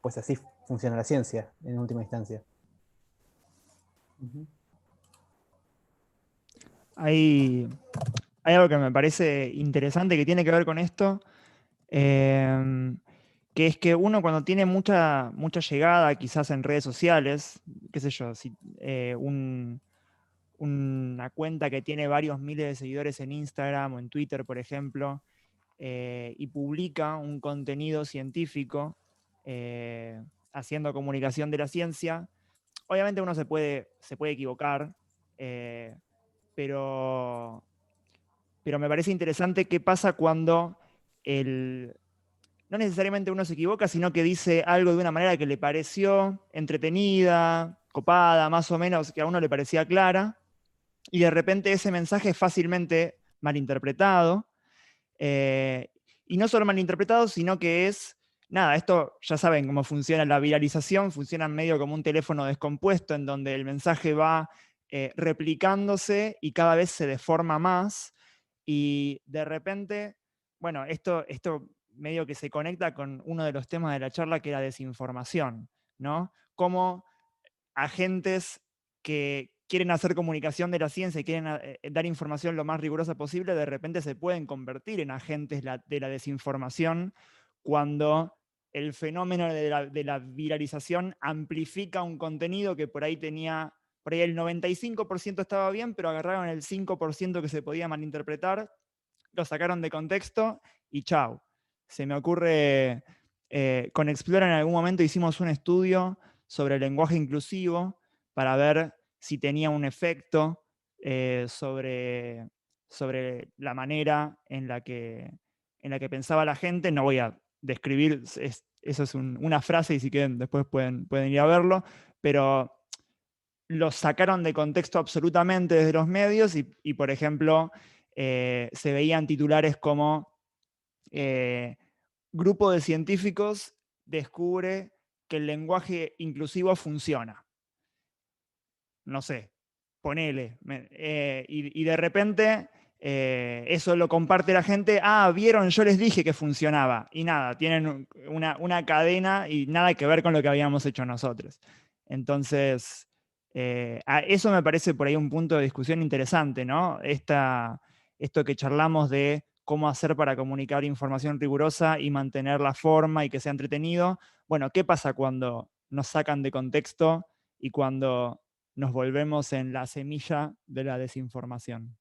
Pues así funciona la ciencia en última instancia. Hay algo que me parece interesante que tiene que ver con esto, que es que uno cuando tiene mucha llegada, quizás en redes sociales, qué sé yo, si, una cuenta que tiene varios miles de seguidores en Instagram o en Twitter, por ejemplo, y publica un contenido científico haciendo comunicación de la ciencia, obviamente uno se puede equivocar, pero me parece interesante qué pasa cuando no necesariamente uno se equivoca, sino que dice algo de una manera que le pareció entretenida, copada, más o menos, que a uno le parecía clara, y de repente ese mensaje es fácilmente malinterpretado, y no solo malinterpretado, sino que es, nada, esto ya saben cómo funciona la viralización, funciona medio como un teléfono descompuesto, en donde el mensaje va replicándose y cada vez se deforma más, y de repente, bueno, esto medio que se conecta con uno de los temas de la charla, que era desinformación, ¿no? Cómo agentes que quieren hacer comunicación de la ciencia y quieren dar información lo más rigurosa posible, de repente se pueden convertir en agentes de la desinformación cuando el fenómeno de la viralización amplifica un contenido que por ahí el 95% estaba bien, pero agarraron el 5% que se podía malinterpretar, lo sacaron de contexto y chau. Se me ocurre, con Explora en algún momento hicimos un estudio sobre el lenguaje inclusivo para ver si tenía un efecto sobre la manera en la que pensaba la gente. No voy a describir, eso es una frase y si quieren después pueden ir a verlo, pero lo sacaron de contexto absolutamente desde los medios y por ejemplo, se veían titulares como grupo de científicos descubre que el lenguaje inclusivo funciona. No sé, ponele. Y de repente eso lo comparte la gente. Vieron, yo les dije que funcionaba. Y nada, tienen una cadena y nada que ver con lo que habíamos hecho nosotros. Entonces, eso me parece por ahí un punto de discusión interesante, ¿no? Esto que charlamos de cómo hacer para comunicar información rigurosa y mantener la forma y que sea entretenido. Bueno, ¿qué pasa cuando nos sacan de contexto y cuando nos volvemos en la semilla de la desinformación?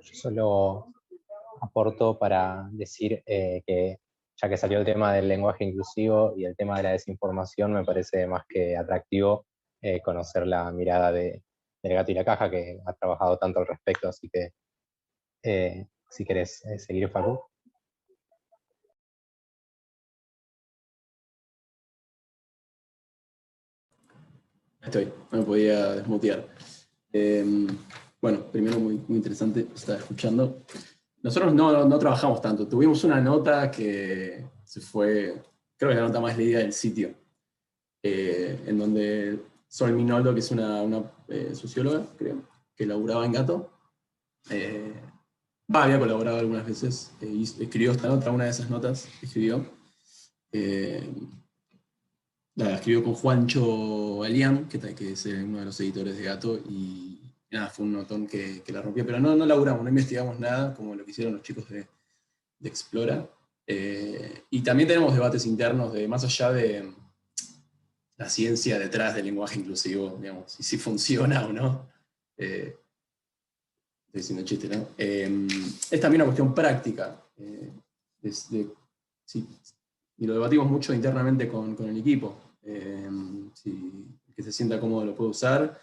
Yo solo aporto para decir que ya que salió el tema del lenguaje inclusivo y el tema de la desinformación, me parece más que atractivo conocer la mirada del Gato y la Caja, que ha trabajado tanto al respecto, así que si querés seguir, Facu. Estoy, no me podía desmutear. Bueno, primero muy interesante, estaba escuchando. Nosotros no trabajamos tanto, tuvimos una nota que se fue, creo que la nota más leída del sitio, en donde Sol Minoldo, que es una socióloga, creo, que laburaba en Gato, había colaborado algunas veces, y escribió esta nota, una de esas notas que escribió. La escribió con Juancho Alián, que es uno de los editores de Gato, y nada, fue un notón que la rompió, pero no laburamos, no investigamos nada, como lo que hicieron los chicos de Explora. Y también tenemos debates internos de más allá de la ciencia detrás del lenguaje inclusivo, digamos, y si funciona o no. Estoy diciendo chiste, ¿no? Es también una cuestión práctica. Sí, y lo debatimos mucho internamente con el equipo. Si el que se sienta cómodo lo puede usar,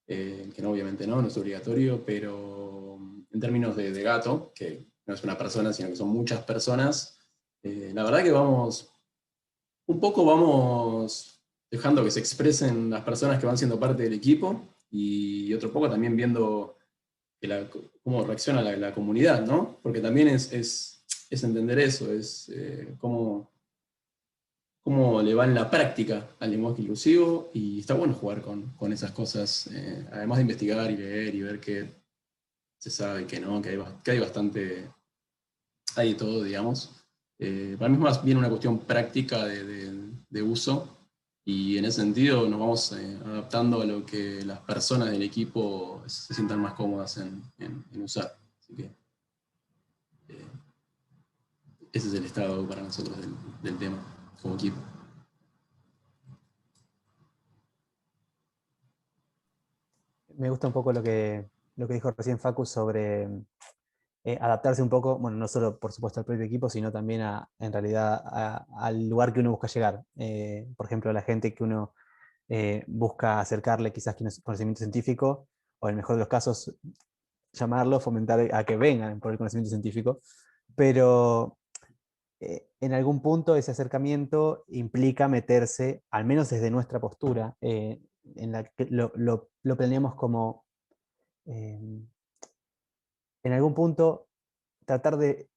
que no, obviamente no es obligatorio, pero en términos de Gato, que no es una persona, sino que son muchas personas, la verdad que vamos dejando que se expresen las personas que van siendo parte del equipo, y otro poco también viendo cómo reacciona la comunidad, ¿no? Porque también es entender eso, es cómo le va en la práctica al lenguaje inclusivo, y está bueno jugar con esas cosas, además de investigar y leer y ver qué se sabe y qué no, que hay bastante, hay de todo, digamos. Para mí es más bien una cuestión práctica de uso, y en ese sentido nos vamos adaptando a lo que las personas del equipo se sientan más cómodas en usar. Así que ese es el estado para nosotros del tema como equipo. Me gusta un poco lo que dijo recién Facu sobre adaptarse un poco, bueno, no solo por supuesto al propio equipo, sino también en realidad al lugar que uno busca llegar. Por ejemplo, a la gente que uno busca acercarle quizás conocimiento científico, o en el mejor de los casos llamarlo, fomentar a que vengan por el conocimiento científico, pero en algún punto ese acercamiento implica meterse, al menos desde nuestra postura, en la que lo planeamos como, en algún punto, tratar de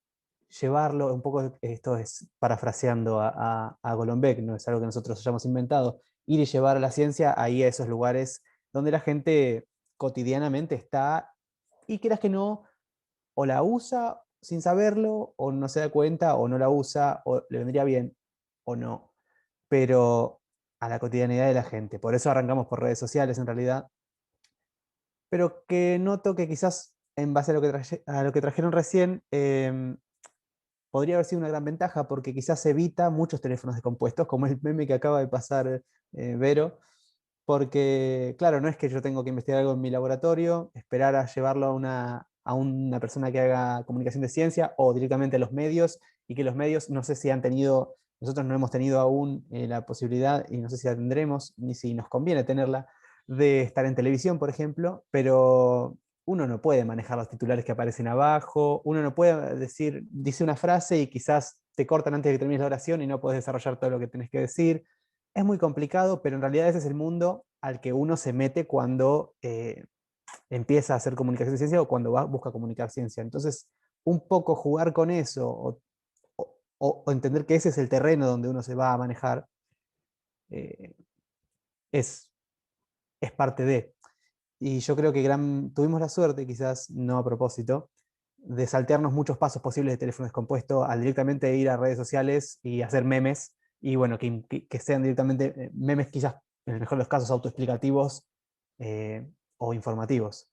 llevarlo, un poco, esto es parafraseando a Golombek, no es algo que nosotros hayamos inventado, ir y llevar a la ciencia ahí a esos lugares donde la gente cotidianamente está, y quieras que no, o la usa sin saberlo, o no se da cuenta, o no la usa, o le vendría bien, o no, pero a la cotidianidad de la gente. Por eso arrancamos por redes sociales en realidad, pero que noto que quizás en base a lo que trajeron recién, podría haber sido una gran ventaja, porque quizás evita muchos teléfonos descompuestos, como el meme que acaba de pasar Vero, porque claro, no es que yo tengo que investigar algo en mi laboratorio, esperar a llevarlo a una persona que haga comunicación de ciencia, o directamente a los medios, y que los medios, no sé si han tenido, nosotros no hemos tenido aún la posibilidad, y no sé si la tendremos, ni si nos conviene tenerla, de estar en televisión, por ejemplo, pero uno no puede manejar los titulares que aparecen abajo, uno no puede dice una frase y quizás te cortan antes de que termines la oración y no puedes desarrollar todo lo que tenés que decir. Es muy complicado, pero en realidad ese es el mundo al que uno se mete cuando empieza a hacer comunicación de ciencia, o cuando busca comunicar ciencia. Entonces, un poco jugar con eso, o entender que ese es el terreno donde uno se va a manejar, es parte de. Y yo creo que tuvimos la suerte, quizás no a propósito, de saltearnos muchos pasos posibles de teléfono descompuesto al directamente ir a redes sociales y hacer memes y bueno, que sean directamente memes quizás, en el mejor de los casos, autoexplicativos o informativos.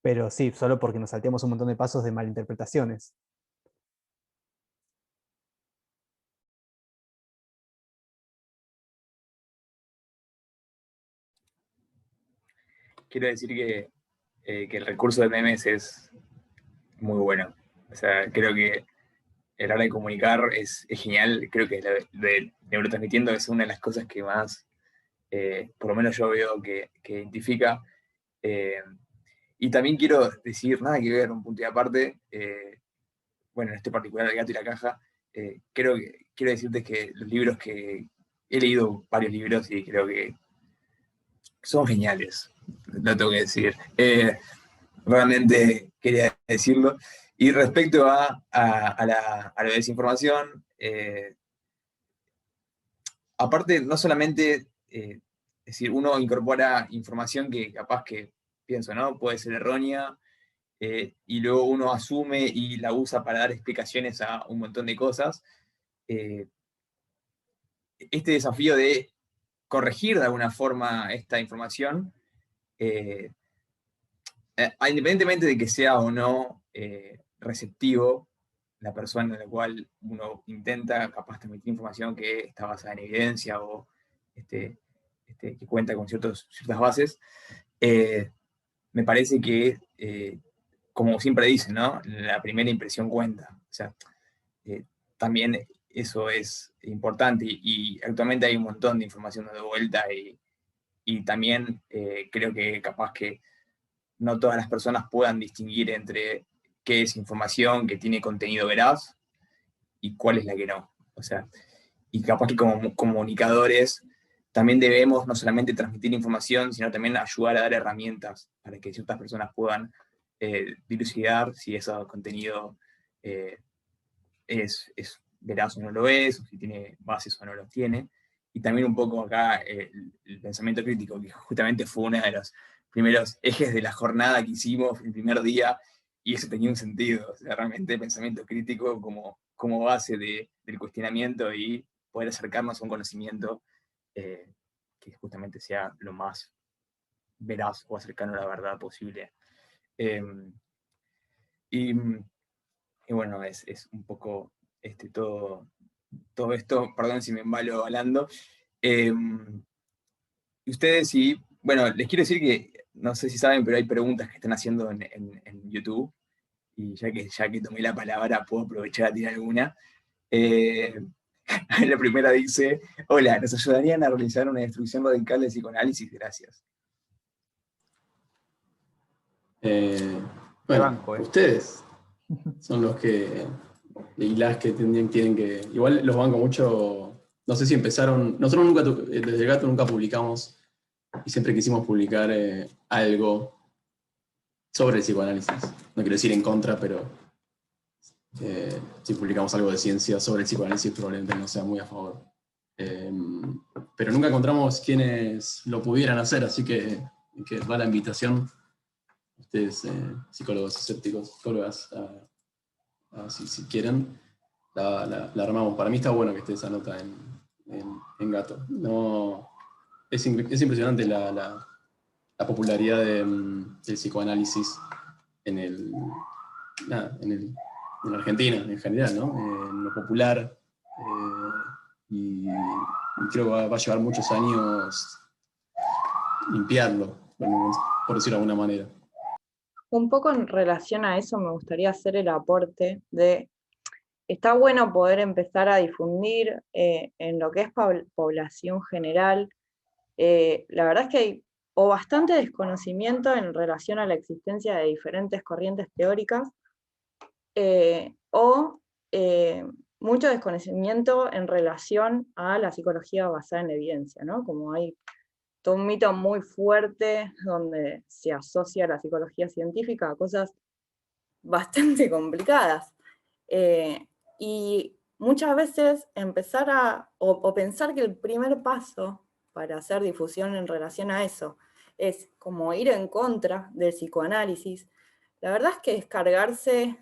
Pero sí, solo porque nos salteamos un montón de pasos de malinterpretaciones. Quiero decir que el recurso de memes es muy bueno. O sea, creo que a la hora de comunicar es genial. Creo que de neurotransmitiendo es una de las cosas que más, por lo menos yo veo que identifica. Y también quiero decir, nada que ver, un punto de aparte, bueno, en este particular, El gato y la caja, quiero decirte que los libros que he leído, varios libros, y creo que son geniales, lo tengo que decir. Realmente quería decirlo. Y respecto a la desinformación, aparte, no solamente, es decir, uno incorpora información que capaz que, pienso, ¿no? Puede ser errónea, y luego uno asume y la usa para dar explicaciones a un montón de cosas. Este desafío de corregir de alguna forma esta información, independientemente de que sea o no receptivo la persona en la cual uno intenta capaz transmitir información que está basada en evidencia o que cuenta con ciertas bases, me parece que, como siempre dicen, ¿no? La primera impresión cuenta. O sea, también eso es importante y actualmente hay un montón de información dando vuelta y también creo que capaz que no todas las personas puedan distinguir entre qué es información que tiene contenido veraz y cuál es la que no. O sea, y capaz que como comunicadores también debemos no solamente transmitir información, sino también ayudar a dar herramientas para que ciertas personas puedan dilucidar si ese contenido es veraz o no lo es, o si tiene bases o no los tiene. Y también un poco acá el pensamiento crítico, que justamente fue uno de los primeros ejes de la jornada que hicimos el primer día, y eso tenía un sentido. O sea, realmente el pensamiento crítico como base del cuestionamiento y poder acercarnos a un conocimiento que justamente sea lo más veraz o cercano a la verdad posible. Y bueno, es un poco todo esto, perdón si me embalo hablando. Ustedes, sí, bueno, les quiero decir que, no sé si saben, pero hay preguntas que están haciendo en YouTube, y ya que tomé la palabra, puedo aprovechar a tirar alguna. La primera dice: hola, ¿nos ayudarían a realizar una destrucción radical de psicoanálisis? Gracias. Bueno, ustedes son los que, y las que tienen que, igual los banco mucho, no sé si empezaron, nosotros nunca, desde el Gato nunca publicamos, y siempre quisimos publicar algo sobre el psicoanálisis. No quiero decir en contra, pero si publicamos algo de ciencia sobre el psicoanálisis probablemente no sea muy a favor. Pero nunca encontramos quienes lo pudieran hacer, así que va la invitación. Ustedes, psicólogos escépticos, psicólogas, si quieren, la armamos. Para mí está bueno que esté esa nota en Gato. No, es impresionante la popularidad del psicoanálisis en Argentina, en general, ¿no? En lo popular. Y creo que va a llevar muchos años limpiarlo, por decirlo de alguna manera. Un poco en relación a eso me gustaría hacer el aporte de, está bueno poder empezar a difundir en lo que es población general. La verdad es que hay o bastante desconocimiento en relación a la existencia de diferentes corrientes teóricas, o mucho desconocimiento en relación a la psicología basada en evidencia, ¿no? Como hay todo un mito muy fuerte donde se asocia la psicología científica a cosas bastante complicadas. Y muchas veces empezar o pensar que el primer paso para hacer difusión en relación a eso es como ir en contra del psicoanálisis, la verdad es que descargarse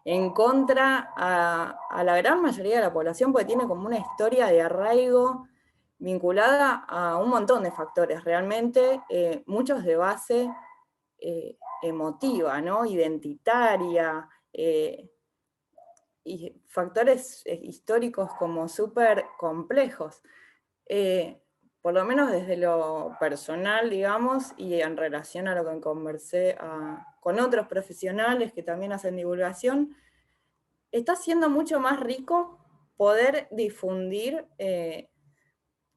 en contra a la gran mayoría de la población, porque tiene como una historia de arraigo vinculada a un montón de factores, realmente, muchos de base emotiva, ¿no? Identitaria, y factores históricos como súper complejos. Por lo menos desde lo personal, digamos, y en relación a lo que conversé con otros profesionales que también hacen divulgación, está siendo mucho más rico poder difundir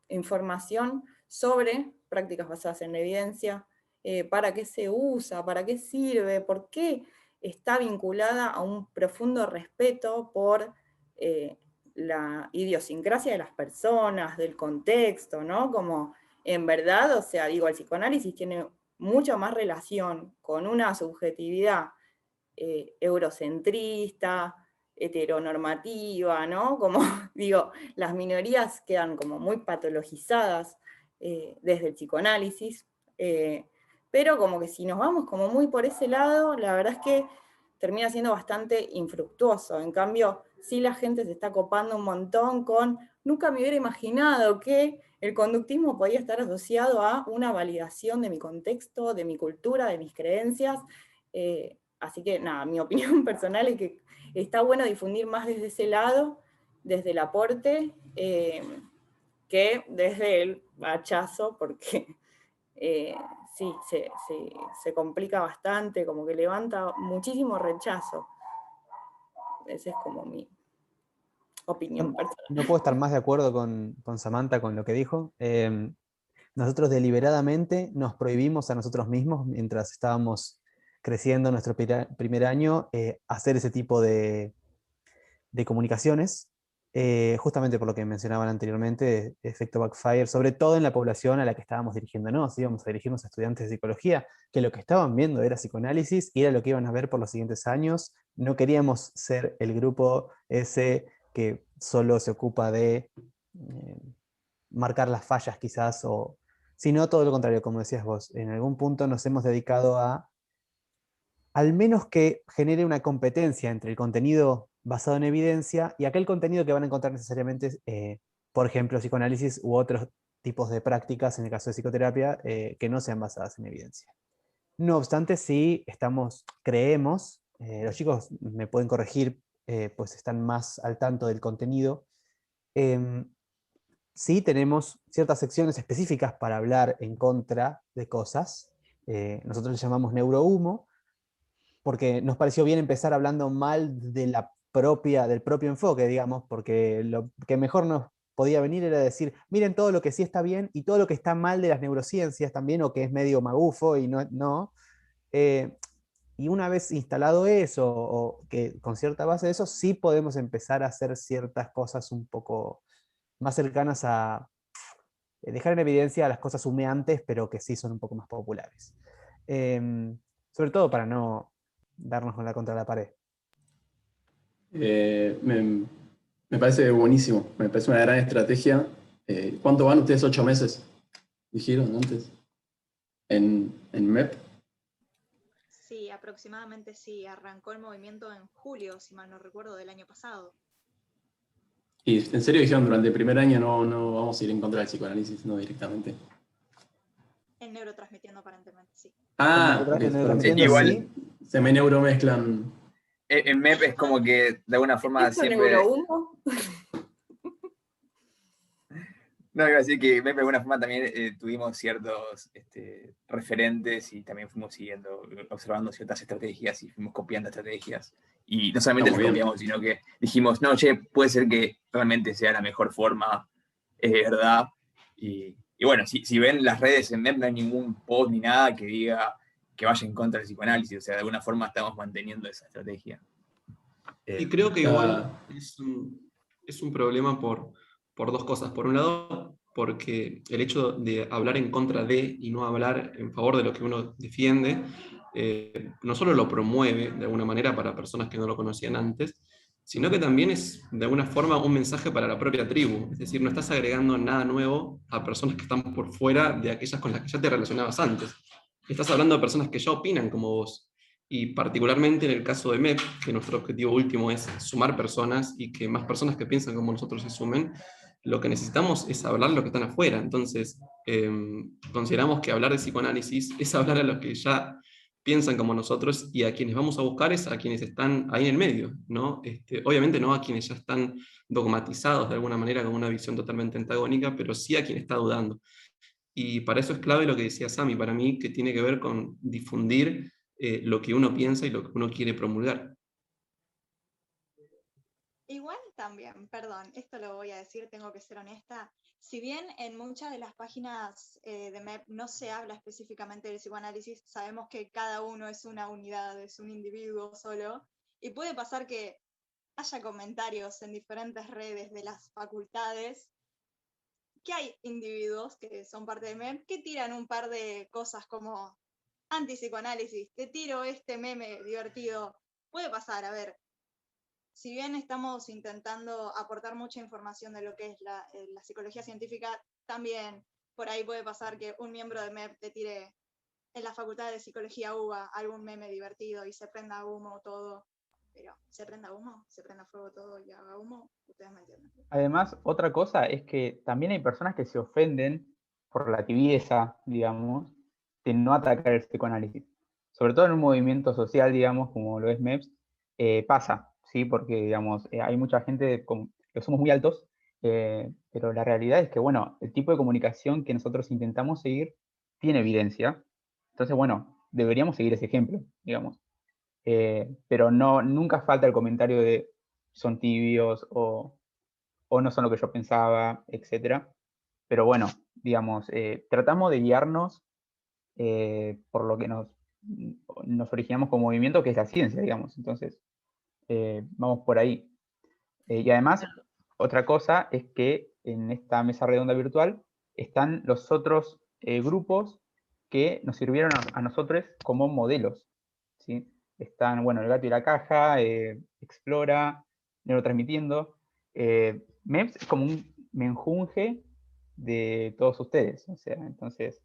información sobre prácticas basadas en la evidencia, para qué se usa, para qué sirve, por qué está vinculada a un profundo respeto por la idiosincrasia de las personas, del contexto, ¿no? Como en verdad, o sea, digo, el psicoanálisis tiene mucho más relación con una subjetividad eurocentrista, heteronormativa, ¿no? Como digo, las minorías quedan como muy patologizadas desde el psicoanálisis, pero como que si nos vamos como muy por ese lado, la verdad es que termina siendo bastante infructuoso. En cambio, sí la gente se está copando un montón con, nunca me hubiera imaginado que el conductismo podía estar asociado a una validación de mi contexto, de mi cultura, de mis creencias. Así que nada, mi opinión personal es que está bueno difundir más desde ese lado, desde el aporte, que desde el hachazo, porque sí, se complica bastante, como que levanta muchísimo rechazo. Esa es como mi opinión personal. No puedo estar más de acuerdo con Samantha con lo que dijo. Nosotros deliberadamente nos prohibimos a nosotros mismos, mientras estábamos creciendo en nuestro primer año, hacer ese tipo de comunicaciones, justamente por lo que mencionaban anteriormente, efecto backfire, sobre todo en la población a la que estábamos dirigiéndonos. Íbamos a dirigirnos a estudiantes de psicología, que lo que estaban viendo era psicoanálisis, y era lo que iban a ver por los siguientes años. No queríamos ser el grupo ese que solo se ocupa de marcar las fallas quizás, sino todo lo contrario, como decías vos. En algún punto nos hemos dedicado a, al menos que genere una competencia entre el contenido basado en evidencia y aquel contenido que van a encontrar necesariamente, por ejemplo, psicoanálisis u otros tipos de prácticas, en el caso de psicoterapia, que no sean basadas en evidencia. No obstante, sí creemos, los chicos me pueden corregir, pues están más al tanto del contenido, sí tenemos ciertas secciones específicas para hablar en contra de cosas. Nosotros les llamamos neurohumo, porque nos pareció bien empezar hablando mal de del propio enfoque, digamos, porque lo que mejor nos podía venir era decir, miren todo lo que sí está bien y todo lo que está mal de las neurociencias también, o que es medio magufo y no. Y una vez instalado eso, o que con cierta base de eso, sí podemos empezar a hacer ciertas cosas un poco más cercanas a dejar en evidencia las cosas humeantes, pero que sí son un poco más populares. Sobre todo para no darnos contra la pared. Me parece buenísimo, me parece una gran estrategia. ¿Cuánto van ustedes? 8 meses, dijeron antes, en MEP. Sí, aproximadamente sí. Arrancó el movimiento en julio, si mal no recuerdo, del año pasado. Y en serio dijeron durante el primer año no vamos a ir en contra del psicoanálisis, no directamente. En neurotransmitiendo aparentemente, sí. Igual sí. Se me neuromezclan. En MEP es como que de alguna forma siempre... neurohumo? No, iba a decir que MEP de alguna forma también tuvimos ciertos referentes y también fuimos observando ciertas estrategias y fuimos copiando estrategias. Y no solamente las copiamos, sino que dijimos, no, puede ser que realmente sea la mejor forma, es verdad. Y bueno, si ven las redes en MEP no hay ningún post ni nada que diga que vaya en contra del psicoanálisis, o sea, de alguna forma estamos manteniendo esa estrategia. Y creo que igual es un problema por dos cosas. Por un lado, porque el hecho de hablar en contra de y no hablar en favor de lo que uno defiende, no solo lo promueve de alguna manera para personas que no lo conocían antes, sino que también es de alguna forma un mensaje para la propia tribu. Es decir, no estás agregando nada nuevo a personas que están por fuera de aquellas con las que ya te relacionabas antes. Estás hablando de personas que ya opinan como vos. Y particularmente en el caso de MEP, que nuestro objetivo último es sumar personas y que más personas que piensan como nosotros se sumen, lo que necesitamos es hablar a los que están afuera. Entonces, consideramos que hablar de psicoanálisis es hablar a los que ya piensan como nosotros, y a quienes vamos a buscar es a quienes están ahí en el medio, ¿no? Obviamente no a quienes ya están dogmatizados de alguna manera con una visión totalmente antagónica, pero sí a quien está dudando. Y para eso es clave lo que decía Sami, para mí, que tiene que ver con difundir lo que uno piensa y lo que uno quiere promulgar. Igual también, perdón, esto lo voy a decir, tengo que ser honesta. Si bien en muchas de las páginas de MEP no se habla específicamente del psicoanálisis, sabemos que cada uno es una unidad, es un individuo solo, y puede pasar que haya comentarios en diferentes redes de las facultades, que hay individuos que son parte de MEP que tiran un par de cosas como antipsicoanálisis, te tiro este meme divertido. Puede pasar, a ver, si bien estamos intentando aportar mucha información de lo que es la psicología científica, también por ahí puede pasar que un miembro de MEP te tire en la facultad de psicología UBA algún meme divertido y se prenda humo todo. Pero, ¿se prenda humo? ¿Se prenda fuego todo y haga humo? Ustedes me entienden. Además, otra cosa es que también hay personas que se ofenden por la tibieza, digamos, de no atacar el psicoanálisis. Sobre todo en un movimiento social, digamos, como lo es MEPS, pasa, ¿sí? Porque, digamos, hay mucha gente que somos muy altos, pero la realidad es que, bueno, el tipo de comunicación que nosotros intentamos seguir tiene evidencia. Entonces, bueno, deberíamos seguir ese ejemplo, digamos. Pero nunca falta el comentario de son tibios o no son lo que yo pensaba, etc. Pero bueno, digamos, tratamos de guiarnos por lo que nos originamos como movimiento, que es la ciencia, digamos. Entonces, vamos por ahí. Y además, otra cosa es que en esta mesa redonda virtual están los otros grupos que nos sirvieron a nosotros como modelos, ¿sí? Están, bueno, El Gato y la Caja, Explora, Neurotransmitiendo. MEPS es como un menjunje de todos ustedes, o sea, entonces,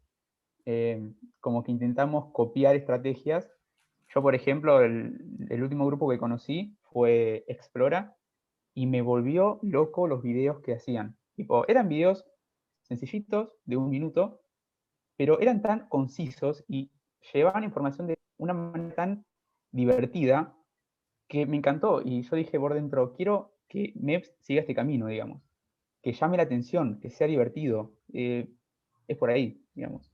como que intentamos copiar estrategias. Yo, por ejemplo, el último grupo que conocí fue Explora, y me volvió loco los videos que hacían. Tipo, eran videos sencillitos, de 1 minuto, pero eran tan concisos y llevaban información de una manera tan divertida que me encantó. Y yo dije por dentro, quiero que MEPS siga este camino, digamos. Que llame la atención, que sea divertido. Es por ahí, digamos.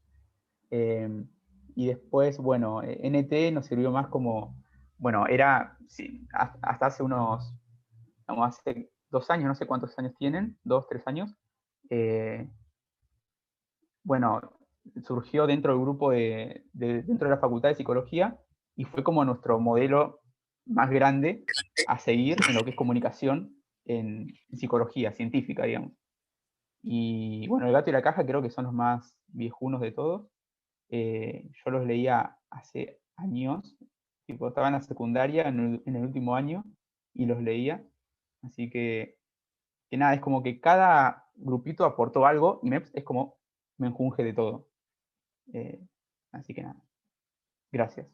Y después, bueno, NT nos sirvió más como, bueno, era, sí, hasta hace unos, vamos, hace 2 años, no sé cuántos años tienen, 2, 3 años, bueno, surgió dentro del grupo dentro de la Facultad de Psicología, y fue como nuestro modelo más grande a seguir en lo que es comunicación en psicología científica, digamos. Y bueno, El Gato y la Caja creo que son los más viejunos de todos. Yo los leía hace años, tipo, estaba en la secundaria en el último año y los leía. Así que nada, es como que cada grupito aportó algo y MEPS es como me enjunge de todo. Así que nada, gracias.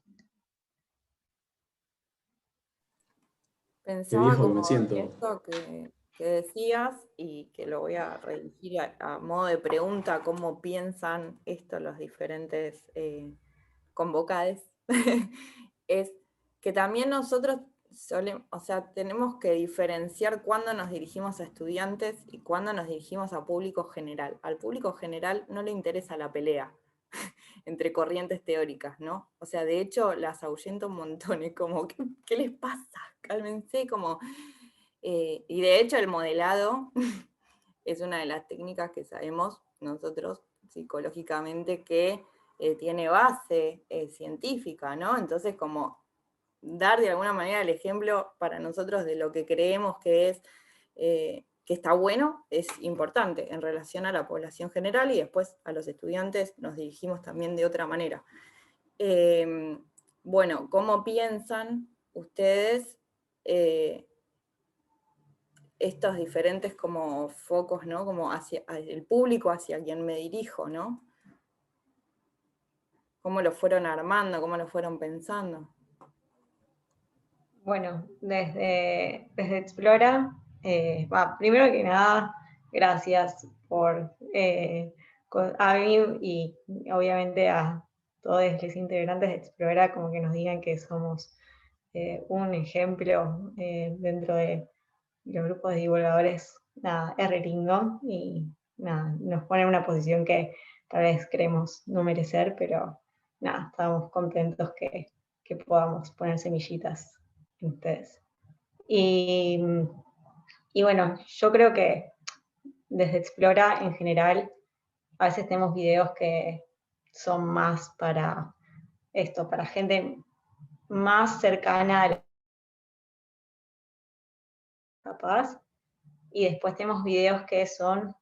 Pensaba viejo que me como siento. en esto que decías y que lo voy a redirigir a modo de pregunta, cómo piensan esto los diferentes convocades, es que también nosotros o sea, tenemos que diferenciar cuándo nos dirigimos a estudiantes y cuándo nos dirigimos a público general. Al público general no le interesa la pelea entre corrientes teóricas, ¿no? O sea, de hecho, las ahuyento un montón, es como, ¿qué les pasa? Cálmense, como... y de hecho el modelado es una de las técnicas que sabemos nosotros psicológicamente que tiene base científica, ¿no? Entonces, como dar de alguna manera el ejemplo para nosotros de lo que creemos que es, que está bueno, es importante en relación a la población general, y después a los estudiantes nos dirigimos también de otra manera. Bueno, ¿cómo piensan ustedes estos diferentes como focos, ¿no? Como hacia el público hacia quien me dirijo, ¿no? ¿Cómo lo fueron armando? ¿Cómo lo fueron pensando? Bueno, desde Explora, primero que nada, gracias a mí y obviamente a todos los integrantes de Explora, como que nos digan que somos un ejemplo dentro de los grupos de divulgadores. Nada, es re lindo y nada, nos pone en una posición que tal vez creemos no merecer, pero nada, estamos contentos que podamos poner semillitas en ustedes. Y bueno, yo creo que desde Explora en general, a veces tenemos videos que son más para esto, para gente más cercana a la capaz, y después tenemos videos que son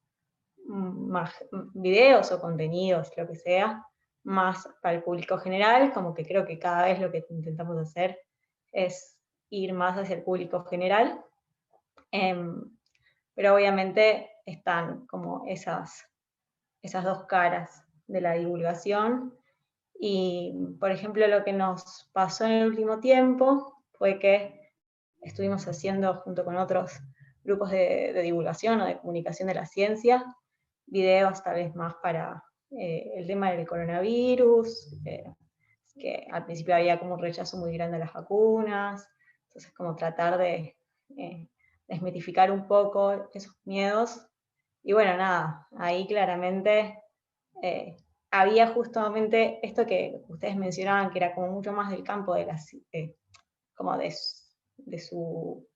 más videos o contenidos, lo que sea, más para el público general, como que creo que cada vez lo que intentamos hacer es ir más hacia el público general, pero obviamente están como esas dos caras de la divulgación. Y, por ejemplo, lo que nos pasó en el último tiempo fue que estuvimos haciendo, junto con otros grupos de divulgación o de comunicación de la ciencia, videos tal vez más para el tema del coronavirus, que al principio había como un rechazo muy grande a las vacunas, entonces como tratar de desmitificar un poco esos miedos. Y bueno, nada, ahí claramente había justamente esto que ustedes mencionaban, que era como mucho más del campo de como de su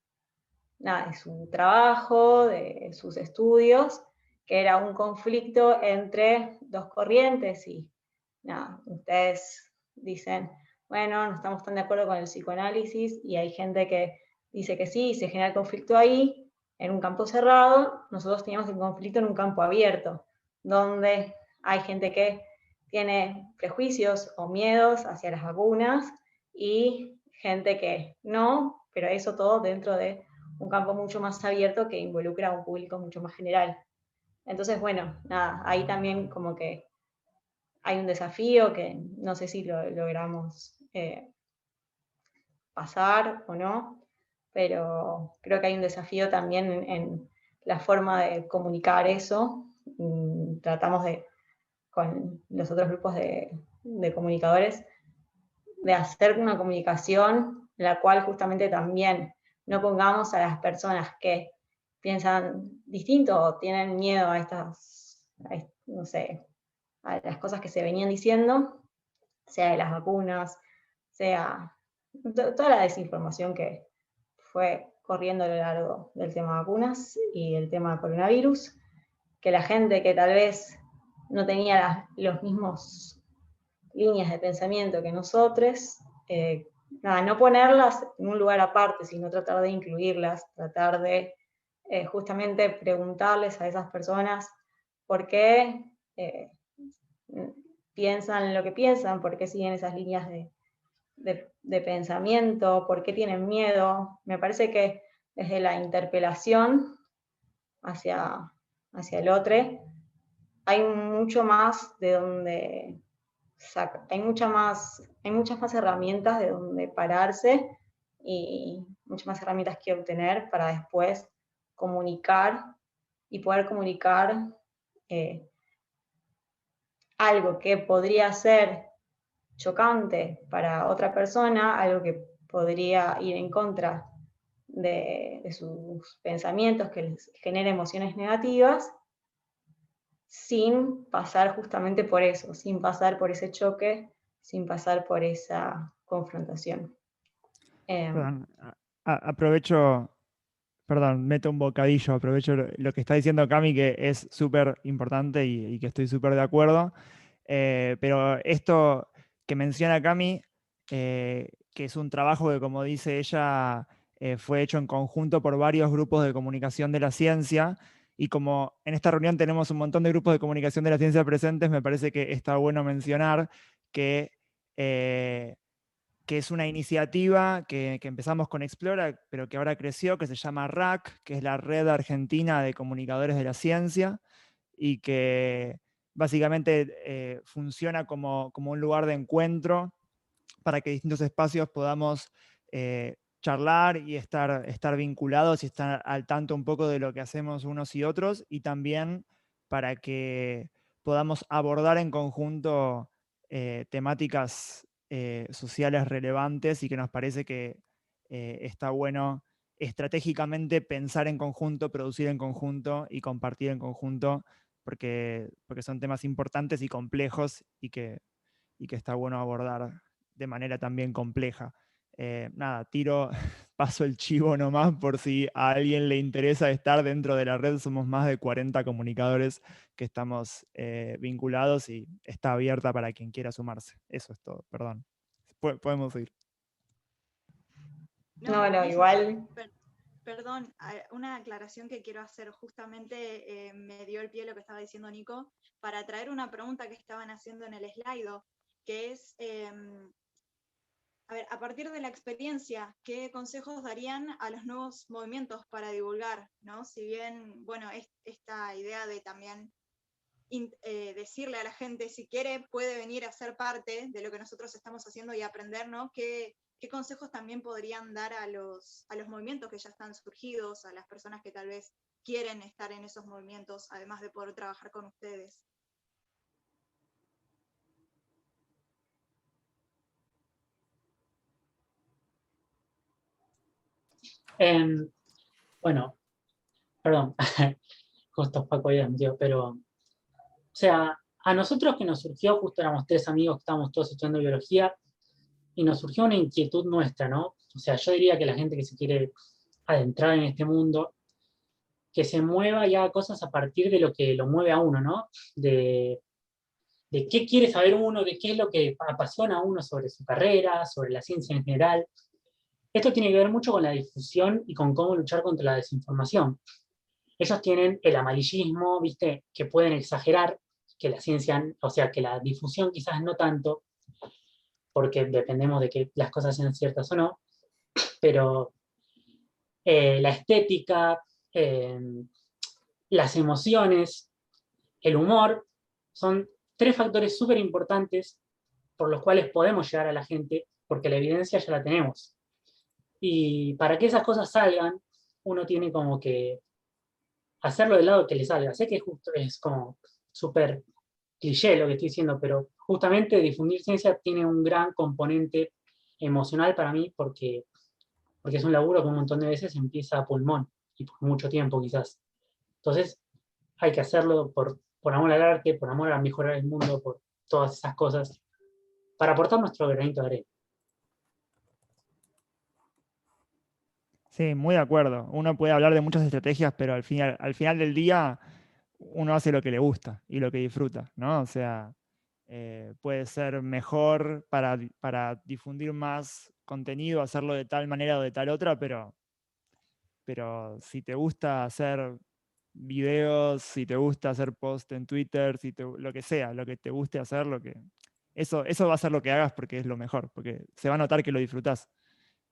trabajo, de sus estudios, que era un conflicto entre dos corrientes y nada, ustedes dicen, bueno, no estamos tan de acuerdo con el psicoanálisis y hay gente que dice que sí, se genera el conflicto ahí, en un campo cerrado. Nosotros teníamos el conflicto en un campo abierto, donde hay gente que tiene prejuicios o miedos hacia las vacunas y gente que no, pero eso todo dentro de un campo mucho más abierto que involucra a un público mucho más general. Entonces, bueno, nada, ahí también como que hay un desafío que no sé si lo logramos pasar o no, pero creo que hay un desafío también en la forma de comunicar eso. Tratamos con los otros grupos de comunicadores, de hacer una comunicación en la cual justamente también no pongamos a las personas que piensan distinto o tienen miedo a no sé, a las cosas que se venían diciendo, sea de las vacunas, sea toda la desinformación que fue corriendo a lo largo del tema vacunas y el tema coronavirus, que la gente que tal vez no tenía los mismos líneas de pensamiento que nosotros, no ponerlas en un lugar aparte, sino tratar de incluirlas, tratar de justamente preguntarles a esas personas por qué piensan lo que piensan, por qué siguen esas líneas de pensamiento, por qué tienen miedo. Me parece que desde la interpelación hacia el otro hay mucho más de donde hay muchas más herramientas de donde pararse y muchas más herramientas que obtener para después comunicar y poder comunicar algo que podría ser chocante para otra persona, algo que podría ir en contra de sus pensamientos, que les genere emociones negativas, sin pasar justamente por eso, sin pasar por ese choque, sin pasar por esa confrontación. Perdón, aprovecho, perdón, meto un bocadillo, aprovecho lo que está diciendo Cami, que es súper importante y que estoy súper de acuerdo. Pero esto que menciona Cami, que es un trabajo que, como dice ella, fue hecho en conjunto por varios grupos de comunicación de la ciencia, y como en esta reunión tenemos un montón de grupos de comunicación de la ciencia presentes, me parece que está bueno mencionar que es una iniciativa que empezamos con Explora, pero que ahora creció, que se llama RAC, que es la Red Argentina de Comunicadores de la Ciencia, y que básicamente funciona como un lugar de encuentro para que distintos espacios podamos charlar y estar vinculados y estar al tanto un poco de lo que hacemos unos y otros, y también para que podamos abordar en conjunto temáticas sociales relevantes, y que nos parece que está bueno estratégicamente pensar en conjunto, producir en conjunto y compartir en conjunto, porque son temas importantes y complejos, y que está bueno abordar de manera también compleja. Nada, paso el chivo nomás por si a alguien le interesa estar dentro de la red. Somos más de 40 comunicadores que estamos vinculados, y está abierta para quien quiera sumarse. Eso es todo, perdón. Podemos ir. No, buenísimo. igual. Perdón, una aclaración que quiero hacer, justamente me dio el pie lo que estaba diciendo Nico, para traer una pregunta que estaban haciendo en el slide, que es, a ver, a partir de la experiencia, ¿qué consejos darían a los nuevos movimientos para divulgar, ¿no? Si bien, bueno, esta idea de también decirle a la gente, si quiere, puede venir a ser parte de lo que nosotros estamos haciendo y aprender, ¿no? ¿Qué consejos también podrían dar a los movimientos que ya están surgidos, a las personas que tal vez quieren estar en esos movimientos, además de poder trabajar con ustedes? Bueno, perdón, justo Paco ya metió, pero, o sea, a nosotros que nos surgió, justo éramos 3 amigos que estábamos todos estudiando biología, y nos surgió una inquietud nuestra, ¿no? O sea, yo diría que la gente que se quiere adentrar en este mundo, que se mueva y haga cosas a partir de lo que lo mueve a uno, ¿no? De qué quiere saber uno, de qué es lo que apasiona a uno sobre su carrera, sobre la ciencia en general. Esto tiene que ver mucho con la difusión y con cómo luchar contra la desinformación. Ellos tienen el amarillismo, ¿viste? Que pueden exagerar, que la ciencia, o sea, que la difusión quizás no tanto, porque dependemos de que las cosas sean ciertas o no, pero la estética, las emociones, el humor, son 3 factores súper importantes por los cuales podemos llegar a la gente, porque la evidencia ya la tenemos. Y para que esas cosas salgan, uno tiene como que hacerlo del lado que le salga. Sé que justo es como súper cliché lo que estoy diciendo, pero justamente difundir ciencia tiene un gran componente emocional para mí, porque es un laburo que un montón de veces empieza a pulmón, y por mucho tiempo quizás. Entonces, hay que hacerlo por amor al arte, por amor a mejorar el mundo, por todas esas cosas, para aportar nuestro granito de arena. Sí, muy de acuerdo. Uno puede hablar de muchas estrategias, pero al final del día uno hace lo que le gusta y lo que disfruta, ¿no? O sea, puede ser mejor para difundir más contenido, hacerlo de tal manera o de tal otra, pero si te gusta hacer videos, si te gusta hacer post en Twitter, lo que sea, lo que te guste hacer, eso va a ser lo que hagas, porque es lo mejor, porque se va a notar que lo disfrutás.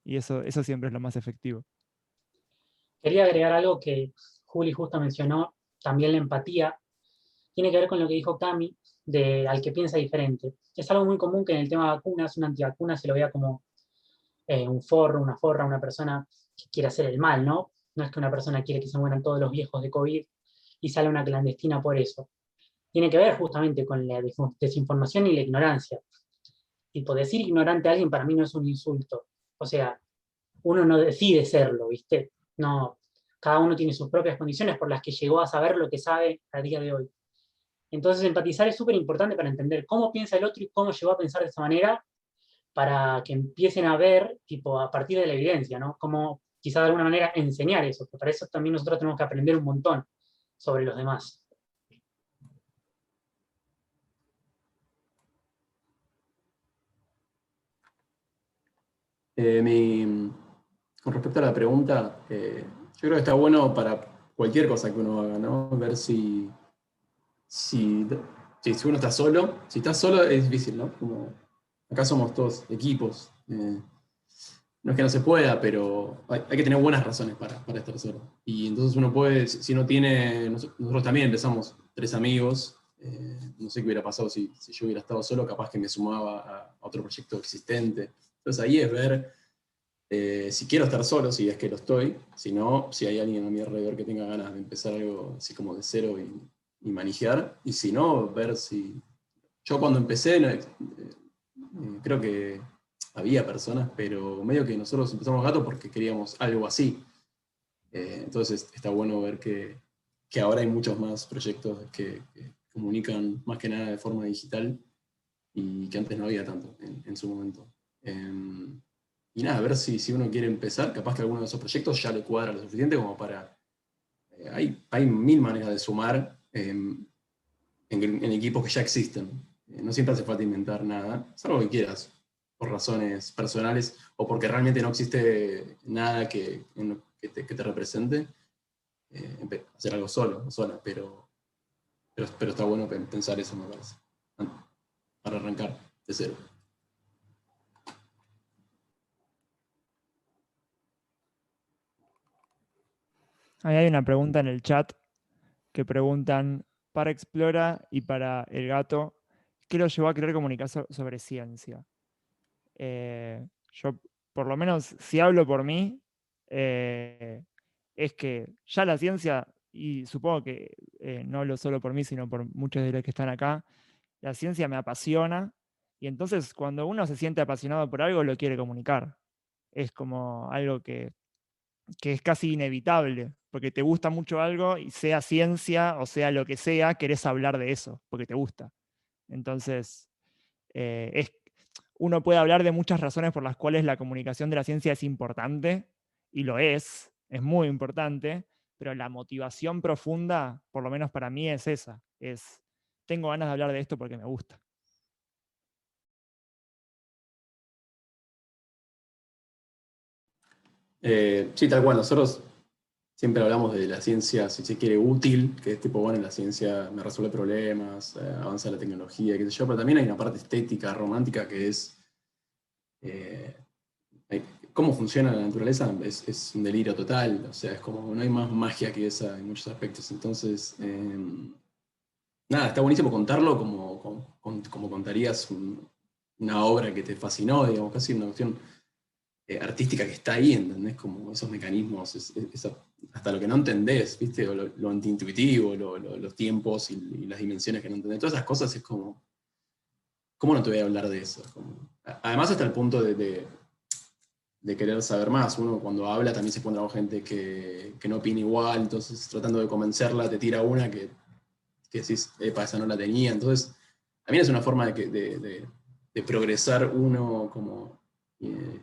Y eso siempre es lo más efectivo. Quería agregar algo que Juli justo mencionó, también la empatía. Tiene que ver con lo que dijo Cami, al que piensa diferente. Es algo muy común que en el tema de vacunas, una antivacuna se lo vea como un forro, una forra, una persona que quiere hacer el mal, ¿no? No es que una persona quiere que se mueran todos los viejos de COVID y sale una clandestina por eso. Tiene que ver justamente con la desinformación y la ignorancia. Tipo, decir ignorante a alguien para mí no es un insulto. O sea, uno no decide serlo, ¿viste? No, cada uno tiene sus propias condiciones por las que llegó a saber lo que sabe a día de hoy. Entonces, empatizar es súper importante para entender cómo piensa el otro y cómo llegó a pensar de esa manera, para que empiecen a ver, tipo, a partir de la evidencia, ¿no? Cómo quizá de alguna manera enseñar eso, que para eso también nosotros tenemos que aprender un montón sobre los demás. Con respecto a la pregunta, yo creo que está bueno para cualquier cosa que uno haga, ¿no? Ver si uno está solo. Si está solo es difícil, ¿no? Como acá somos todos equipos. No es que no se pueda, pero hay que tener buenas razones para estar solo. Y entonces uno puede, si no tiene, nosotros también empezamos 3 amigos. No sé qué hubiera pasado si yo hubiera estado solo, capaz que me sumaba a otro proyecto existente. Entonces ahí es ver si quiero estar solo, si es que lo estoy, si no, si hay alguien a mi alrededor que tenga ganas de empezar algo así como de cero y manejar, y si no, ver si... Yo cuando empecé, creo que había personas, pero medio que nosotros empezamos Gato porque queríamos algo así. Entonces está bueno ver que ahora hay muchos más proyectos que comunican más que nada de forma digital y que antes no había tanto en su momento. Y nada, a ver si uno quiere empezar, capaz que alguno de esos proyectos ya le cuadra lo suficiente como para... hay 1000 maneras de sumar en equipos que ya existen. No siempre hace falta inventar nada, salvo que quieras, por razones personales o porque realmente no existe nada que te represente, hacer algo solo o sola, pero está bueno pensar eso, me parece, para arrancar de cero. Ahí hay una pregunta en el chat que preguntan, para Explora y para El Gato, ¿qué los llevó a querer comunicar sobre ciencia? Yo, por lo menos, si hablo por mí, es que ya la ciencia, y supongo que no hablo solo por mí, sino por muchos de los que están acá, la ciencia me apasiona, y entonces cuando uno se siente apasionado por algo, lo quiere comunicar. Es como algo que es casi inevitable, porque te gusta mucho algo y sea ciencia o sea lo que sea, querés hablar de eso, porque te gusta. Entonces, uno puede hablar de muchas razones por las cuales la comunicación de la ciencia es importante, y lo es muy importante, pero la motivación profunda, por lo menos para mí, es esa, tengo ganas de hablar de esto porque me gusta. Sí, tal cual, nosotros siempre hablamos de la ciencia, si se quiere, útil, que es tipo, bueno, la ciencia me resuelve problemas, avanza la tecnología, qué sé yo, pero también hay una parte estética, romántica, que es cómo funciona la naturaleza, es un delirio total, o sea, es como, no hay más magia que esa en muchos aspectos. Entonces, nada, está buenísimo contarlo como contarías una obra que te fascinó, digamos, casi una cuestión artística que está ahí, ¿entendés? Como esos mecanismos, hasta lo que no entendés, ¿viste? O lo antiintuitivo, los tiempos y las dimensiones que no entendés. Todas esas cosas es como, ¿cómo no te voy a hablar de eso? Además, hasta el punto de querer saber más. Uno cuando habla también se encuentra con gente que no opina igual, entonces tratando de convencerla te tira una que decís, epa, esa no la tenía. Entonces, también es una forma de progresar uno como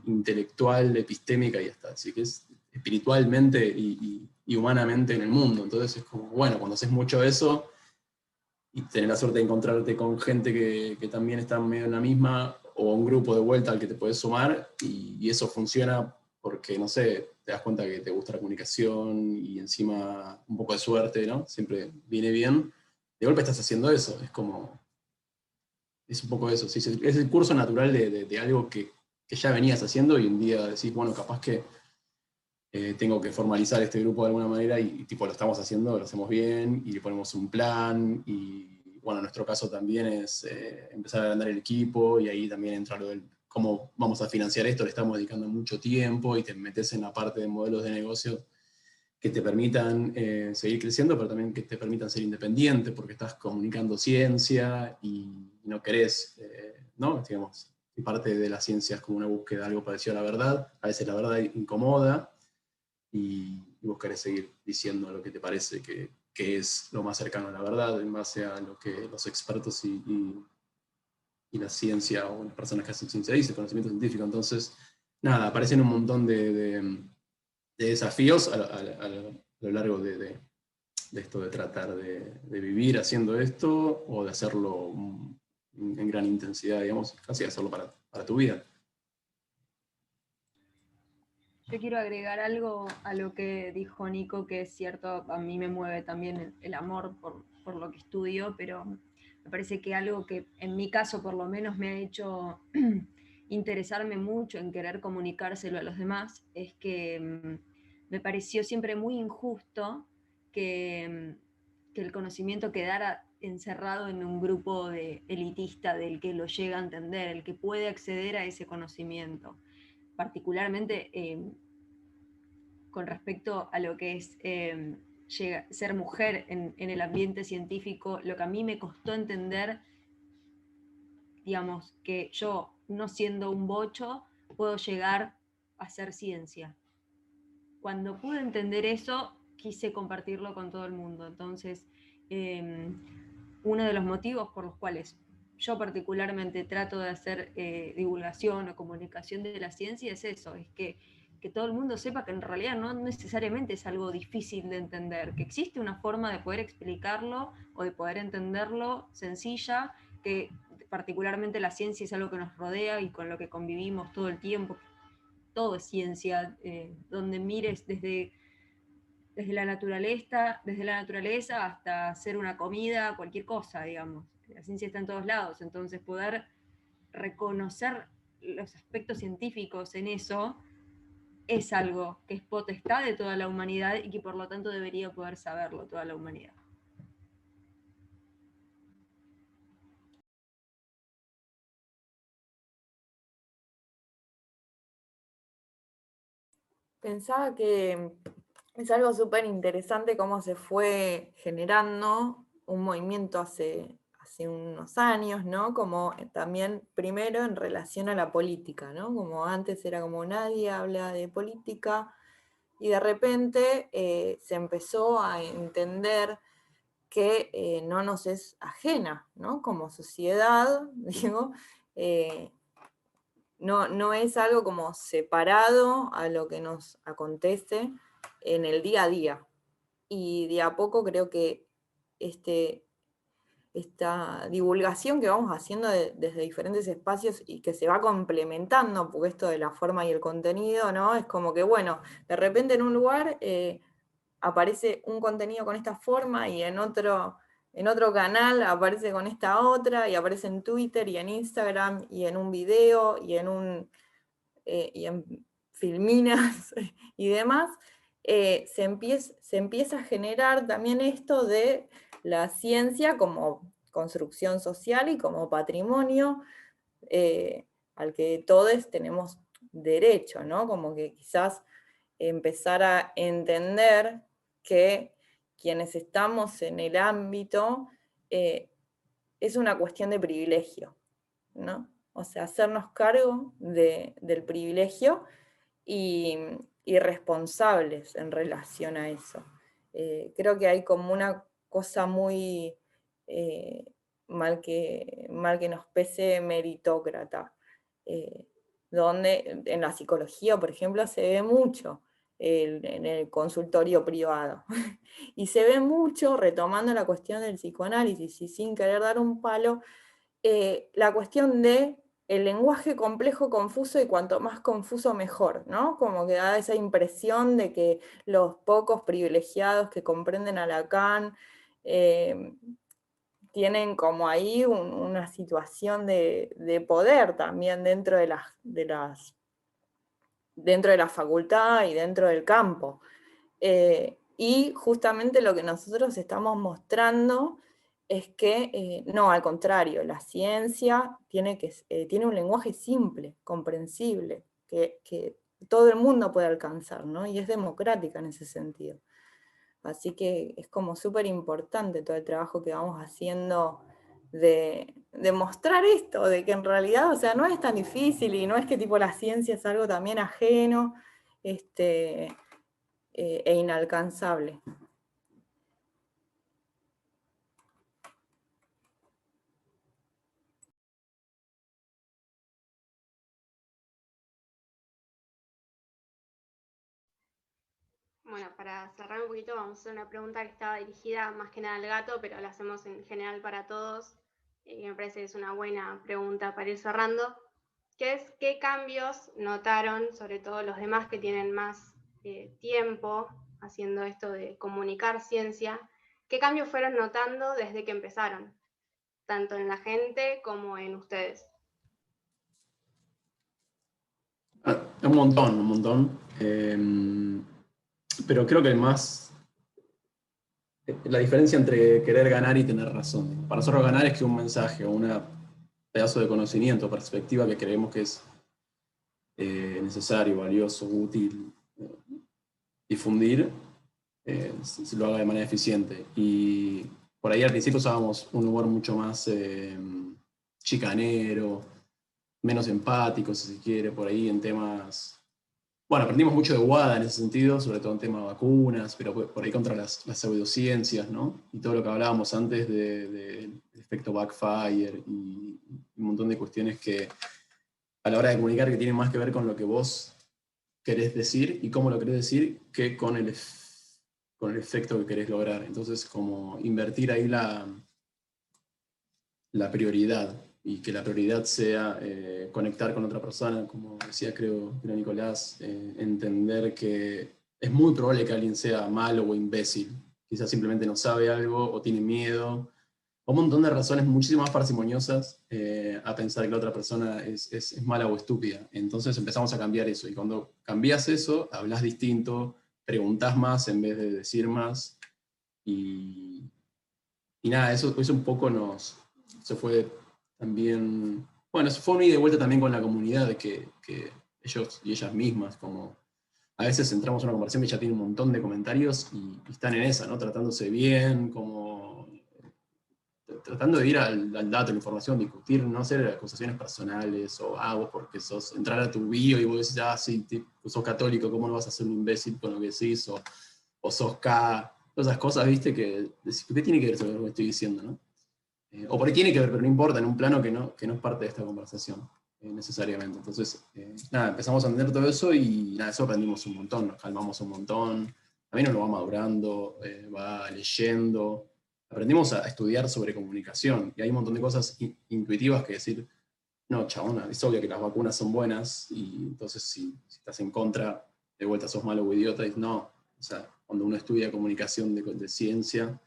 intelectual, epistémica y hasta, así que es espiritualmente y humanamente en el mundo. Entonces es como, bueno, cuando haces mucho eso y tenés la suerte de encontrarte con gente que también está medio en la misma, o un grupo de vuelta al que te puedes sumar, y eso funciona porque, no sé, te das cuenta que te gusta la comunicación y encima un poco de suerte, ¿no? Siempre viene bien. De golpe estás haciendo eso, es como, es un poco eso, sí, es el curso natural de algo que ya venías haciendo y un día decís, bueno, capaz que tengo que formalizar este grupo de alguna manera y tipo lo estamos haciendo, lo hacemos bien y le ponemos un plan y bueno, en nuestro caso también es empezar a agrandar el equipo y ahí también entra lo del cómo vamos a financiar esto, le estamos dedicando mucho tiempo y te metes en la parte de modelos de negocio que te permitan seguir creciendo, pero también que te permitan ser independiente porque estás comunicando ciencia y no querés, ¿no? Digamos, y parte de la ciencia es como una búsqueda de algo parecido a la verdad, a veces la verdad incomoda, y vos querés seguir diciendo lo que te parece que es lo más cercano a la verdad en base a lo que los expertos y la ciencia o las personas que hacen ciencia dicen, conocimiento científico. Entonces, nada, aparecen un montón de desafíos a lo largo de esto de tratar de vivir haciendo esto o de hacerlo en gran intensidad, digamos, casi hacerlo para tu vida. Yo quiero agregar algo a lo que dijo Nico, que es cierto, a mí me mueve también el amor por lo que estudio, pero me parece que algo que en mi caso por lo menos me ha hecho interesarme mucho en querer comunicárselo a los demás, es que me pareció siempre muy injusto que el conocimiento quedara encerrado en un grupo elitista del que lo llega a entender, el que puede acceder a ese conocimiento. particularmente con respecto a lo que es ser mujer en el ambiente científico, lo que a mí me costó entender, digamos, que yo, no siendo un bocho, puedo llegar a hacer ciencia. Cuando pude entender eso, quise compartirlo con todo el mundo. Entonces, uno de los motivos por los cuales yo particularmente trato de hacer divulgación o comunicación de la ciencia es eso, es que todo el mundo sepa que en realidad no necesariamente es algo difícil de entender, que existe una forma de poder explicarlo o de poder entenderlo sencilla, que particularmente la ciencia es algo que nos rodea y con lo que convivimos todo el tiempo. Todo es ciencia, donde mires desde la naturaleza hasta hacer una comida, cualquier cosa, digamos. La ciencia está en todos lados, entonces poder reconocer los aspectos científicos en eso es algo que es potestad de toda la humanidad y que por lo tanto debería poder saberlo toda la humanidad. Pensaba que es algo súper interesante cómo se fue generando un movimiento hace unos años, ¿no? Como también primero en relación a la política, ¿no? Como antes era como nadie habla de política y de repente se empezó a entender que no nos es ajena, ¿no? Como sociedad, digo, no es algo como separado a lo que nos acontece en el día a día. Y de a poco creo que esta divulgación que vamos haciendo desde diferentes espacios y que se va complementando, porque esto de la forma y el contenido, ¿no? Es como que, bueno, de repente en un lugar aparece un contenido con esta forma y en otro canal aparece con esta otra, y aparece en Twitter y en Instagram y en un video y en filminas y demás, se empieza a generar también esto de la ciencia como construcción social y como patrimonio al que todos tenemos derecho, ¿no? Como que quizás empezar a entender que quienes estamos en el ámbito es una cuestión de privilegio, ¿no? O sea, hacernos cargo del privilegio y responsables en relación a eso. Creo que hay como una cosa muy mal que nos pese meritócrata, donde en la psicología, por ejemplo, se ve mucho en el consultorio privado. Y se ve mucho, retomando la cuestión del psicoanálisis y sin querer dar un palo, la cuestión de el lenguaje complejo, confuso, y cuanto más confuso mejor, ¿no? Como que da esa impresión de que los pocos privilegiados que comprenden a Lacan tienen como ahí una situación de poder también dentro de la facultad y dentro del campo. Y justamente lo que nosotros estamos mostrando es que, no, al contrario, la ciencia tiene un lenguaje simple, comprensible, que todo el mundo puede alcanzar, ¿no? Y es democrática en ese sentido. Así que es como súper importante todo el trabajo que vamos haciendo de mostrar esto, de que en realidad, o sea, no es tan difícil y no es que tipo la ciencia es algo también ajeno e inalcanzable. Bueno, para cerrar un poquito vamos a hacer una pregunta que estaba dirigida más que nada al gato, pero la hacemos en general para todos, y me parece que es una buena pregunta para ir cerrando, que es ¿qué cambios notaron, sobre todo los demás que tienen más tiempo haciendo esto de comunicar ciencia, qué cambios fueron notando desde que empezaron, tanto en la gente como en ustedes? Un montón. Pero creo que la diferencia entre querer ganar y tener razón. Para nosotros ganar es que un mensaje o un pedazo de conocimiento, perspectiva que creemos que es necesario, valioso, útil, difundir, se lo haga de manera eficiente. Y por ahí al principio usábamos un humor mucho más chicanero, menos empático, si se quiere, por ahí en temas... Bueno, aprendimos mucho de Wada en ese sentido, sobre todo en temas de vacunas, pero por ahí contra las pseudociencias, ¿no? Y todo lo que hablábamos antes del efecto backfire y un montón de cuestiones que a la hora de comunicar que tienen más que ver con lo que vos querés decir y cómo lo querés decir que con el efecto que querés lograr. Entonces, como invertir ahí la prioridad, y que la prioridad sea conectar con otra persona, como decía creo Nicolás, entender que es muy probable que alguien sea malo o imbécil, quizás simplemente no sabe algo o tiene miedo, o un montón de razones muchísimo más parsimoniosas a pensar que la otra persona es mala o estúpida. Entonces empezamos a cambiar eso, y cuando cambias eso, hablas distinto, preguntás más en vez de decir más, y nada, eso un poco se fue también, bueno, eso fue un ida y vuelta también con la comunidad, de que ellos y ellas mismas, como a veces entramos en una conversación que ya tiene un montón de comentarios y están en esa, ¿no? Tratándose bien, como tratando de ir al dato, a la información, discutir, no hacer acusaciones personales, o vos porque entrar a tu bio y vos decís, sí, sos católico, ¿cómo no vas a ser un imbécil con lo que decís? O sos K, todas esas cosas, viste, que ¿qué tiene que ver sobre lo que estoy diciendo, no? O por ahí tiene que ver, pero no importa, en un plano que no es parte de esta conversación, necesariamente. Entonces, nada, empezamos a entender todo eso y nada, eso aprendimos un montón, nos calmamos un montón, también uno va madurando, va leyendo, aprendimos a estudiar sobre comunicación, y hay un montón de cosas intuitivas que decir, no, chabona, es obvio que las vacunas son buenas, y entonces si estás en contra, de vuelta sos malo o idiota, y no, o sea, cuando uno estudia comunicación de ciencia,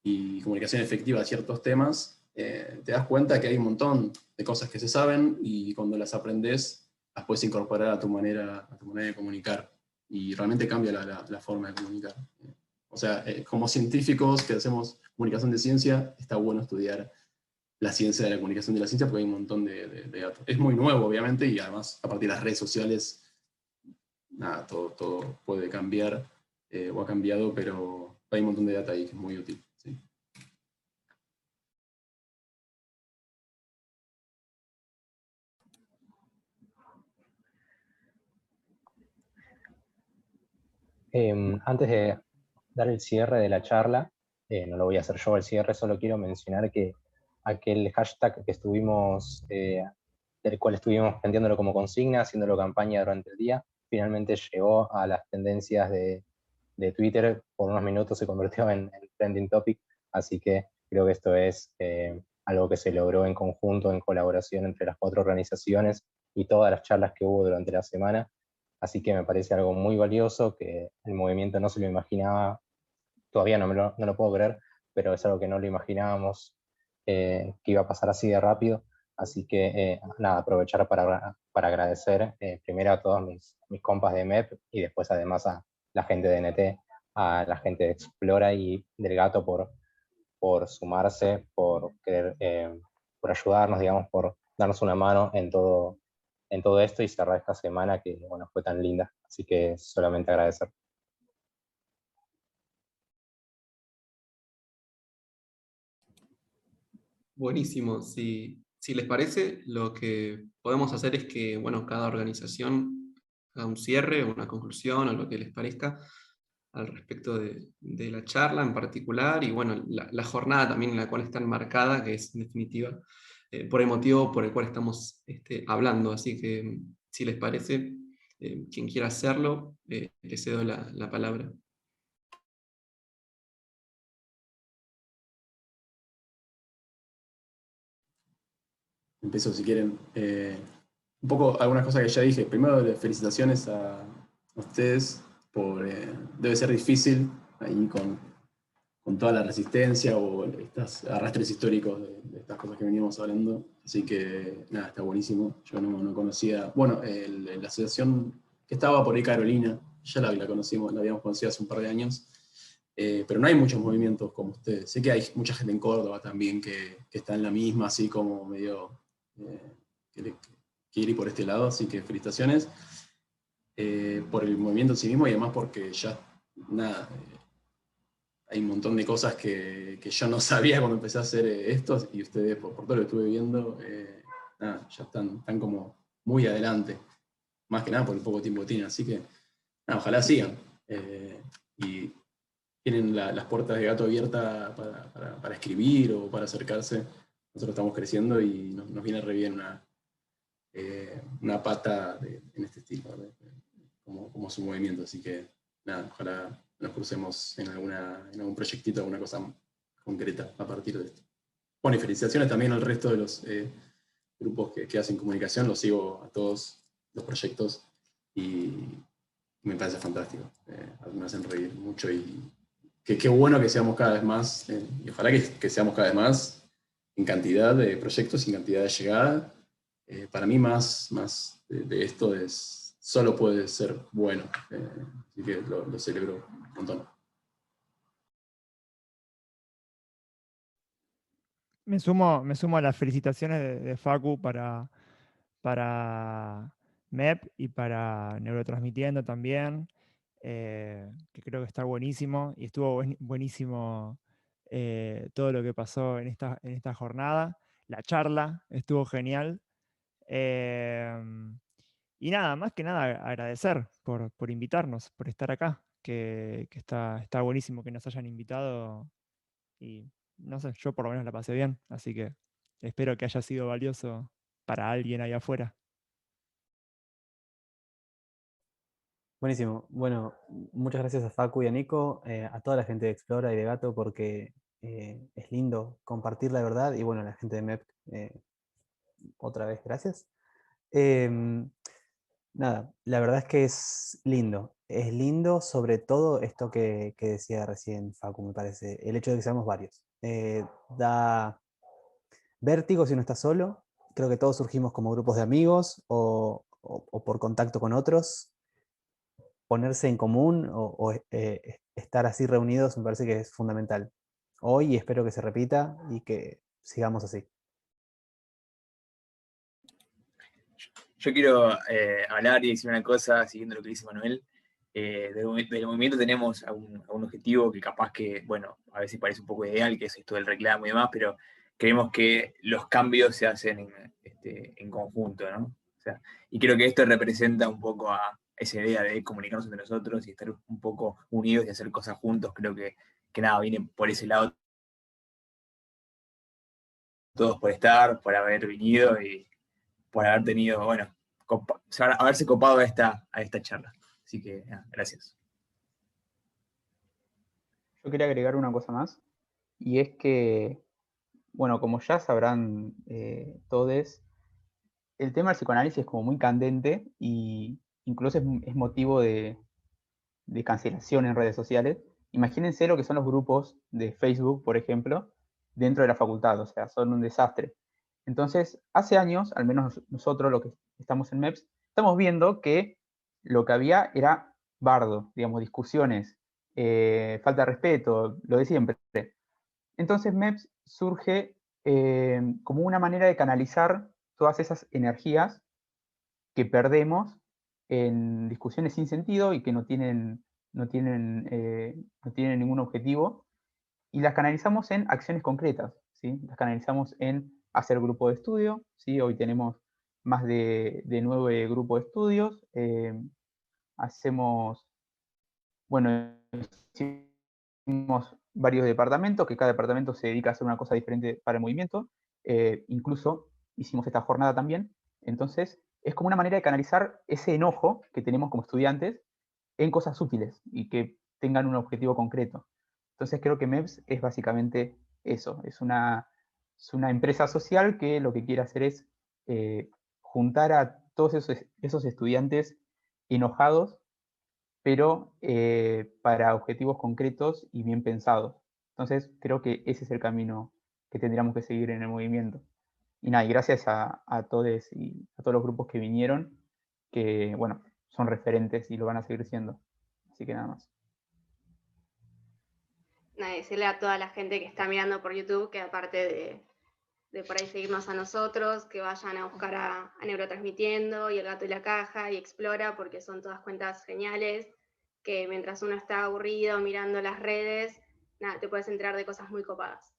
y comunicación efectiva de ciertos temas, te das cuenta que hay un montón de cosas que se saben, y cuando las aprendes, las puedes incorporar a tu manera de comunicar, y realmente cambia la forma de comunicar. O sea, como científicos que hacemos comunicación de ciencia, está bueno estudiar la ciencia de la comunicación de la ciencia, porque hay un montón de datos. Es muy nuevo, obviamente, y además, a partir de las redes sociales, nada, todo puede cambiar, o ha cambiado, pero hay un montón de data ahí que es muy útil. ¿Sí? Antes de dar el cierre de la charla, no lo voy a hacer yo el cierre, solo quiero mencionar que aquel hashtag que estuvimos, del cual estuvimos planteándolo como consigna, haciéndolo campaña durante el día, finalmente llegó a las tendencias de Twitter, por unos minutos se convirtió en trending topic, así que creo que esto es algo que se logró en conjunto, en colaboración entre las 4 organizaciones y todas las charlas que hubo durante la semana. Así que me parece algo muy valioso, que el movimiento no se lo imaginaba, todavía no lo puedo creer, pero es algo que no lo imaginábamos que iba a pasar así de rápido. Así que nada, aprovechar para agradecer primero a todos mis compas de MEP, y después además a la gente de NT, a la gente de Explora y del Gato por sumarse, por querer, por ayudarnos, digamos, por darnos una mano en todo esto, y cerrar esta semana que, bueno, fue tan linda. Así que solamente agradecer. Buenísimo. Si les parece, lo que podemos hacer es que, bueno, cada organización haga un cierre, una conclusión o lo que les parezca al respecto de la charla en particular, y bueno, la jornada también en la cual está enmarcada, que es en definitiva por el motivo por el cual estamos hablando. Así que, si les parece, quien quiera hacerlo, le cedo la palabra. Empiezo si quieren. Un poco algunas cosas que ya dije. Primero, felicitaciones a ustedes por... debe ser difícil ahí con toda la resistencia o estos arrastres históricos de estas cosas que venimos hablando. Así que nada, está buenísimo. Yo no conocía... Bueno, la asociación que estaba por ahí, Carolina, ya la conocimos, la habíamos conocido hace un par de años. Pero no hay muchos movimientos como ustedes. Sé que hay mucha gente en Córdoba también que está en la misma, así como medio... que quiere ir por este lado, así que felicitaciones por el movimiento en sí mismo y además porque ya, nada, hay un montón de cosas que yo no sabía cuando empecé a hacer esto, y ustedes, por todo lo que estuve viendo, nada, ya están como muy adelante, más que nada por el poco tiempo que tienen, así que nada, ojalá sigan. Y tienen las puertas de gato abiertas para escribir o para acercarse. Nosotros estamos creciendo y nos viene re bien una pata en este estilo, como su movimiento, así que nada, ojalá nos crucemos en algún proyectito, alguna cosa concreta a partir de esto. Bueno, y felicitaciones también al resto de los grupos que hacen comunicación, los sigo a todos los proyectos y me parece fantástico, me hacen reír mucho y qué bueno que seamos cada vez más, y ojalá que seamos cada vez más en cantidad de proyectos y en cantidad de llegada. Para mí más de esto solo puede ser bueno, así que lo celebro un montón. Me sumo a las felicitaciones de Facu para MEP y para Neurotransmitiendo también, que creo que está buenísimo, y estuvo buenísimo todo lo que pasó en esta jornada. La charla estuvo genial. Y nada, más que nada agradecer por invitarnos, por estar acá, que está buenísimo que nos hayan invitado y no sé, yo por lo menos la pasé bien, así que espero que haya sido valioso para alguien ahí afuera. Buenísimo. Bueno, muchas gracias a Facu y a Nico, a toda la gente de Explora y de Gato, porque es lindo compartir la verdad, y bueno, a la gente de MEP, otra vez gracias. Nada, la verdad es que es lindo sobre todo esto que decía recién Facu, me parece, el hecho de que seamos varios. Da vértigo si uno está solo, creo que todos surgimos como grupos de amigos o por contacto con otros. Ponerse en común o estar así reunidos me parece que es fundamental. Hoy espero que se repita y que sigamos así. Yo quiero hablar y decir una cosa, siguiendo lo que dice Manuel. Del movimiento tenemos un objetivo que capaz que, bueno, a veces parece un poco ideal, que es esto del reclamo y demás, pero creemos que los cambios se hacen en conjunto, ¿no? O sea, y creo que esto representa un poco a esa idea de comunicarnos entre nosotros y estar un poco unidos y hacer cosas juntos. Creo que nada, viene por ese lado, todos por estar, por haber venido y por haber tenido, bueno, haberse copado a esta charla. Así que, gracias. Yo quería agregar una cosa más, y es que, bueno, como ya sabrán todos, el tema del psicoanálisis es como muy candente y incluso es motivo de cancelación en redes sociales. Imagínense lo que son los grupos de Facebook, por ejemplo, dentro de la facultad, o sea, son un desastre. Entonces, hace años, al menos nosotros, lo que estamos en MEPS, estamos viendo que lo que había era bardo, digamos, discusiones, falta de respeto, lo de siempre. Entonces MEPS surge como una manera de canalizar todas esas energías que perdemos en discusiones sin sentido y que no tienen ningún objetivo, y las canalizamos en acciones concretas, ¿sí? Las canalizamos en hacer grupo de estudio, ¿sí? Hoy tenemos más de 9 grupos de estudios, hacemos, bueno, hicimos varios departamentos, que cada departamento se dedica a hacer una cosa diferente para el movimiento, incluso hicimos esta jornada también. Entonces es como una manera de canalizar ese enojo que tenemos como estudiantes en cosas útiles y que tengan un objetivo concreto. Entonces creo que MEPS es básicamente eso, es una empresa social que lo que quiere hacer es juntar a todos esos estudiantes enojados, pero para objetivos concretos y bien pensados. Entonces creo que ese es el camino que tendríamos que seguir en el movimiento. Y nada, y gracias a todos y a todos los grupos que vinieron, que bueno, son referentes y lo van a seguir siendo. Así que nada más. Nada, decirle a toda la gente que está mirando por YouTube que aparte de por ahí seguirnos a nosotros, que vayan a buscar a Neurotransmitiendo y El Gato y la Caja y Explora, porque son todas cuentas geniales, que mientras uno está aburrido mirando las redes, nada, te puedes enterar de cosas muy copadas.